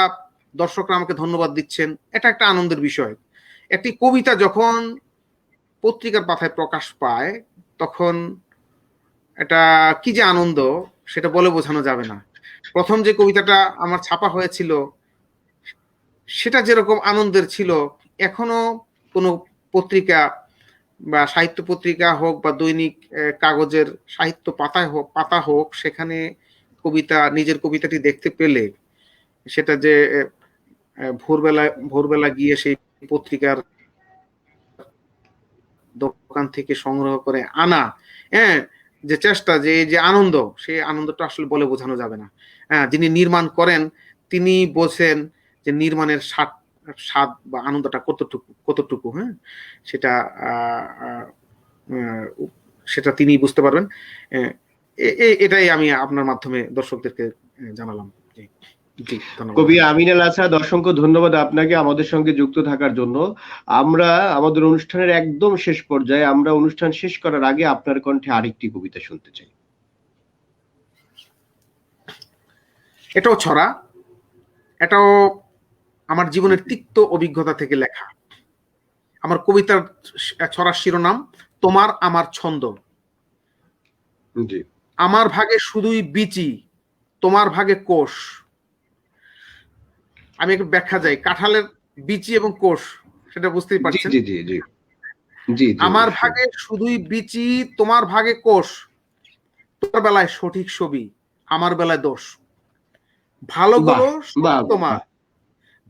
দর্শকরা আমাকে ধন্যবাদ দিচ্ছেন, এটা একটা আনন্দের বিষয়। একটি কবিতা যখন পত্রিকার পাতায় প্রকাশ পায়, তখন এটা কি যে আনন্দ, সেটা বলে বোঝানো যাবে না। প্রথম যে কবিতাটা আমার ছাপা হয়েছিল, সেটা যেরকম আনন্দের ছিল, এখনো কোনো পত্রিকা বা সাহিত্য পত্রিকা হোক বা দৈনিক কাগজের সাহিত্য পাতা হোক, সেখানে কবিতা, নিজের কবিতাটি দেখতে পেলে সেটা যে ভোরবেলা গিয়ে সেই পত্রিকার দোকান থেকে সংগ্রহ করে আনা, হ্যাঁ, যে চেষ্টা, যে আনন্দ, সেই আনন্দটা আসলে বলে বোঝানো যাবে না। হ্যাঁ, যিনি নির্মাণ করেন তিনি বোঝেন যে নির্মাণের স্বাদ বা আনন্দটা কতটুকু, হ্যাঁ, সেটা সেটা তিনি বুঝতে পারবেন। এটাই আমি আপনার মাধ্যমে দর্শকদেরকে জানালাম। জি, ধন্যবাদ।
কবি আমিন আল আসাদ, অসংখ্য ধন্যবাদ আপনাকে আমাদের সঙ্গে যুক্ত থাকার জন্য। আমরা আমাদের অনুষ্ঠানের একদম শেষ পর্যায়ে, আমরা অনুষ্ঠান শেষ করার আগে আপনার কণ্ঠে আরেকটি কবিতা শুনতে চাই।
এটাও ছড়া, এটাও আমার জীবনের তিক্ত অভিজ্ঞতা থেকে লেখা। আমার কবিতার ছড়ার শিরোনাম তোমার আমার ছন্দ।
জি।
আমার ভাগে শুধুই বিচি, তোমার ভাগে কোষ। আমি একটু ব্যাখ্যা যাই, কাঁঠালের বিচি এবং কোষ, সেটা বুঝতেই পারছেন।
জি জি জি জি জি।
আমার ভাগে শুধুই বিচি, তোমার ভাগে কোষ। তোমার বেলায় সঠিক ছবি, আমার বেলায় দোষ। ভালোগুলো সবই তোমার,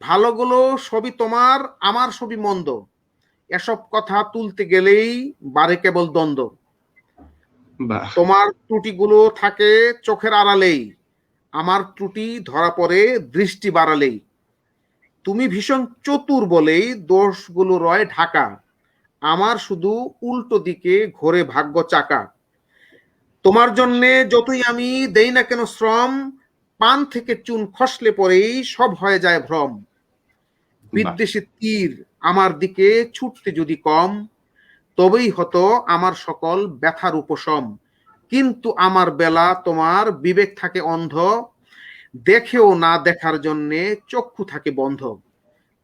ভালোগুলো সবই তোমার, আমার সবই মন্দ। এসব কথা তুলতে গেলেই বাড়ে কেবল দ্বন্দ্ব। তোমার ত্রুটিগুলো থাকে চোখের আড়ালেই, আমার ত্রুটি ধরা পড়ে দৃষ্টি বাড়ালেই। তুমি ভীষণ চতুর বলেই দোষগুলো রয় ঢাকা, আমার শুধু উল্টো দিকে ঘোরে ভাগ্য চাকা। তোমার জন্যে যতই আমি দেই না কেন শ্রম, পান থেকে চুন খসলে পরেই সব হয়ে যায় ভ্রম। বিদ্বেষী তীর আমার দিকে ছুটতে যদি কম, তবেই হতো আমার সকল ব্যথার উপশম। কিন্তু আমার বেলা তোমার বিবেক থাকে অন্ধ, দেখেও না দেখার জন্যে চক্ষু থাকে বন্ধ।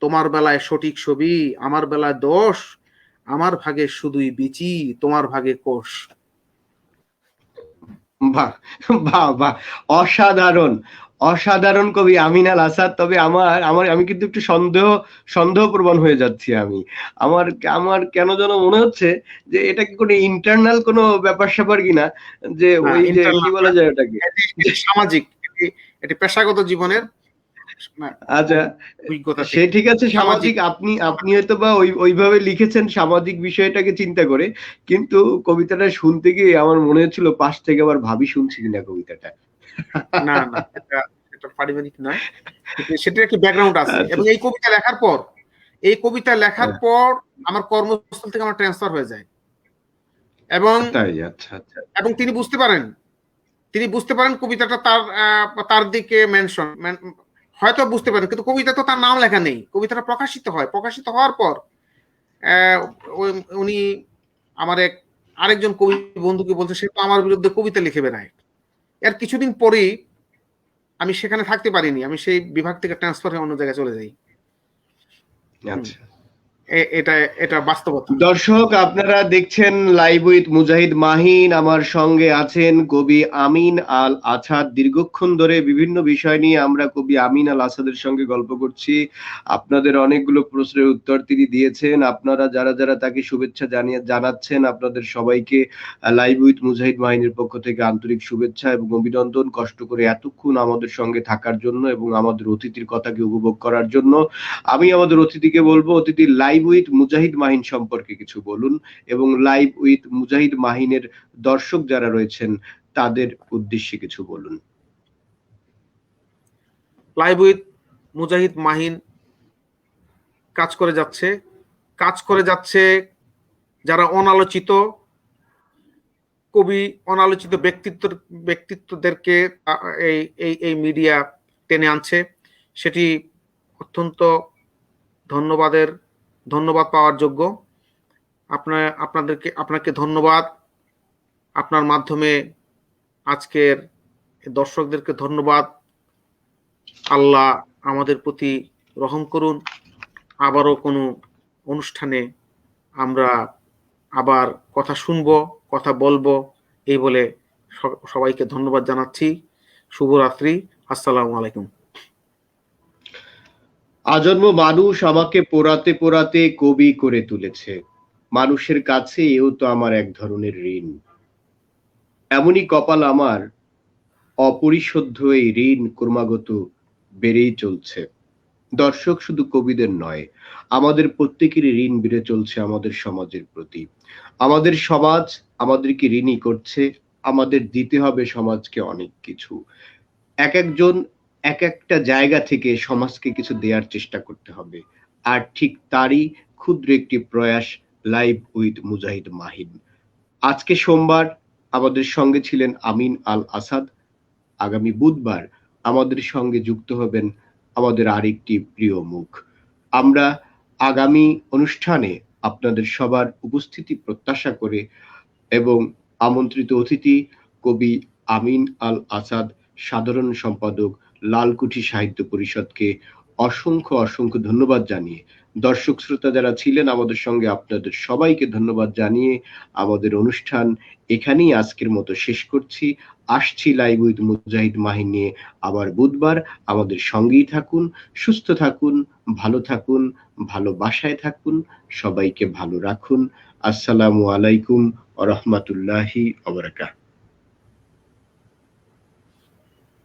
তোমার বেলায় সঠিক ছবি, আমার বেলায় দোষ। আমার ভাগে শুধুই বিচি, তোমার ভাগে কোষ।
বাহ বাহ বাহ, অসাধারণ অসাধারণ কবি আমিন আল আসাদ। তবে আমি কিন্তু একটু সন্দেহপ্রবণ হয়ে যাচ্ছি। আমার আমার কেন যেন মনে হচ্ছে যে এটা কি কোনো ইন্টারনাল কোনো ব্যাপার স্যাপার কিনা, যে ওই যে কি বলা যায় ওটাকে,
সামাজিক, এটি পেশাগত জীবনের
আচ্ছা সে ঠিক আছে, সামাজিক, আপনি হয়তো বা ওইভাবে লিখেছেন সামাজিক বিষয়টাকে চিন্তা করে, কিন্তু কবিতাটা শুনতে গিয়ে আমার মনে হচ্ছিল পাশ থেকে আবার ভাবি শুনছি কিনা কবিতাটা।
না না, এটা পারিবারিক নয়, সেটার একটা ব্যাকগ্রাউন্ড আছে। এবং এই কবিতা লেখার পর আমার কর্মস্থল থেকে আমার ট্রান্সফার হয়ে যায়, এবং এবং তিনি বুঝতে পারেন কবিতাটা তার দিকে মেনশন, হয়তো বুঝতে পারেন, কিন্তু কবিতা তো তার নাম লেখা নেই। কবিতাটা প্রকাশিত হওয়ার পর উনি আমার আরেকজন কবি বন্ধুকে বলছে, সে তো আমার বিরুদ্ধে কবিতা লিখে বেড়ায়। এর কিছুদিন পরেই আমি সেখানে থাকতে পারিনি, আমি সেই বিভাগ থেকে ট্রান্সফার হয়ে অন্য জায়গায় চলে যাই।
আচ্ছা,
এটা বাস্তবতা।
দর্শক, আপনারা দেখছেন লাইভ উইথ মুজাহিদ মাহিন। আমার সঙ্গে আছেন কবি আমিন আল আসাদ। দীর্ঘক্ষণ ধরে বিভিন্ন বিষয় নিয়ে আমরা কবি আমিন আল আসাদের সঙ্গে গল্প করছি। আপনাদের অনেকগুলো প্রশ্নের উত্তর তিনি দিয়েছেন। আপনারা যারা তাকে শুভেচ্ছা জানাচ্ছেন, আপনাদের সবাইকে লাইভ উইথ মুজাহিদ মাহিনের পক্ষ থেকে আন্তরিক শুভেচ্ছা এবং অভিনন্দন, কষ্ট করে এতক্ষণ আমাদের সঙ্গে থাকার জন্য এবং আমাদের অতিথির কথাকে উপভোগ করার জন্য। আমি আমাদের অতিথিকে বলবো, অতিথি লাইভ উইথ মুজাহিদ মাহিন সম্পর্কে কিছু বলুন, এবং লাইভ উইথ মুজাহিদ মাহিনের দর্শক যারা রয়েছেন তাদের উদ্দেশ্যে কিছু বলুন।
লাইভ উইথ মুজাহিদ মাহিন কাজ করে যাচ্ছে যারা অনালোচিত কবি, অনালোচিত ব্যক্তিত্বদেরকে এই মিডিয়া টেনে আনছে। সেটি অত্যন্ত ধন্যবাদ পাওয়ার যোগ্য। আপনাকে ধন্যবাদ। আপনার মাধ্যমে আজকের দর্শকদেরকে ধন্যবাদ। আল্লাহ আমাদের প্রতি রহম করুন। আবারও কোনো অনুষ্ঠানে আমরা আবার কথা শুনবো, কথা বলবো, এই বলে সবাইকে ধন্যবাদ জানাচ্ছি। শুভরাত্রি, আসসালামু আলাইকুম।
আজন্ম মানুষ আমাকে পোড়াতে পোড়াতে কবি করে তুলেছে। মানুষের কাছে এও তো আমার এক ধরনের ঋণ। এমনই কপাল আমার, অপরিশোধ্য এই ঋণ ক্রমাগত বেড়েই চলছে। দর্শক, শুধু কবিদের নয়, আমাদের প্রত্যেকেরই ঋণ বেড়ে চলছে আমাদের সমাজের প্রতি। আমাদের সমাজ আমাদেরকে ঋণী করছে, আমাদের দিতে হবে সমাজকে অনেক কিছু। একেকজন একেকটা জায়গা থেকে সমাজকে কিছু দেয়ার চেষ্টা করতে হবে। আর ঠিক তারই ক্ষুদ্র একটি প্রয়াস লাইভ উইথ মুজাহিদ মাহিন। আজকে সোমবার আমাদের সঙ্গে ছিলেন আমিন আল আসাদ। আগামী বুধবার আমাদের সঙ্গে যুক্ত হবেন আমাদের আরেকটি প্রিয় মুখ। আমরা আগামী অনুষ্ঠানে আপনাদের সবার উপস্থিতি প্রত্যাশা করে এবং আমন্ত্রিত অতিথি কবি আমিন আল আসাদ, সাধারণ সম্পাদক, লালকুঠি সাহিত্য পরিষদকে অসংখ্য অসংখ্য ধন্যবাদ জানিয়ে, দর্শক শ্রোতা যারা ছিলেন আমাদের সঙ্গে, আপনাদের সবাইকে ধন্যবাদ জানিয়ে আমাদের অনুষ্ঠান এখানেই আজকের মতো শেষ করছি। আসছি লাইভ উইথ মুজাহিদ মাহিন নিয়ে আবার বুধবার। আমাদের সঙ্গেই থাকুন, সুস্থ থাকুন, ভালো থাকুন, ভালোবাসায় থাকুন, সবাইকে ভালো রাখুন। আসসালামু আলাইকুম ওয়া রাহমাতুল্লাহি ওয়া বারাকাতুহু।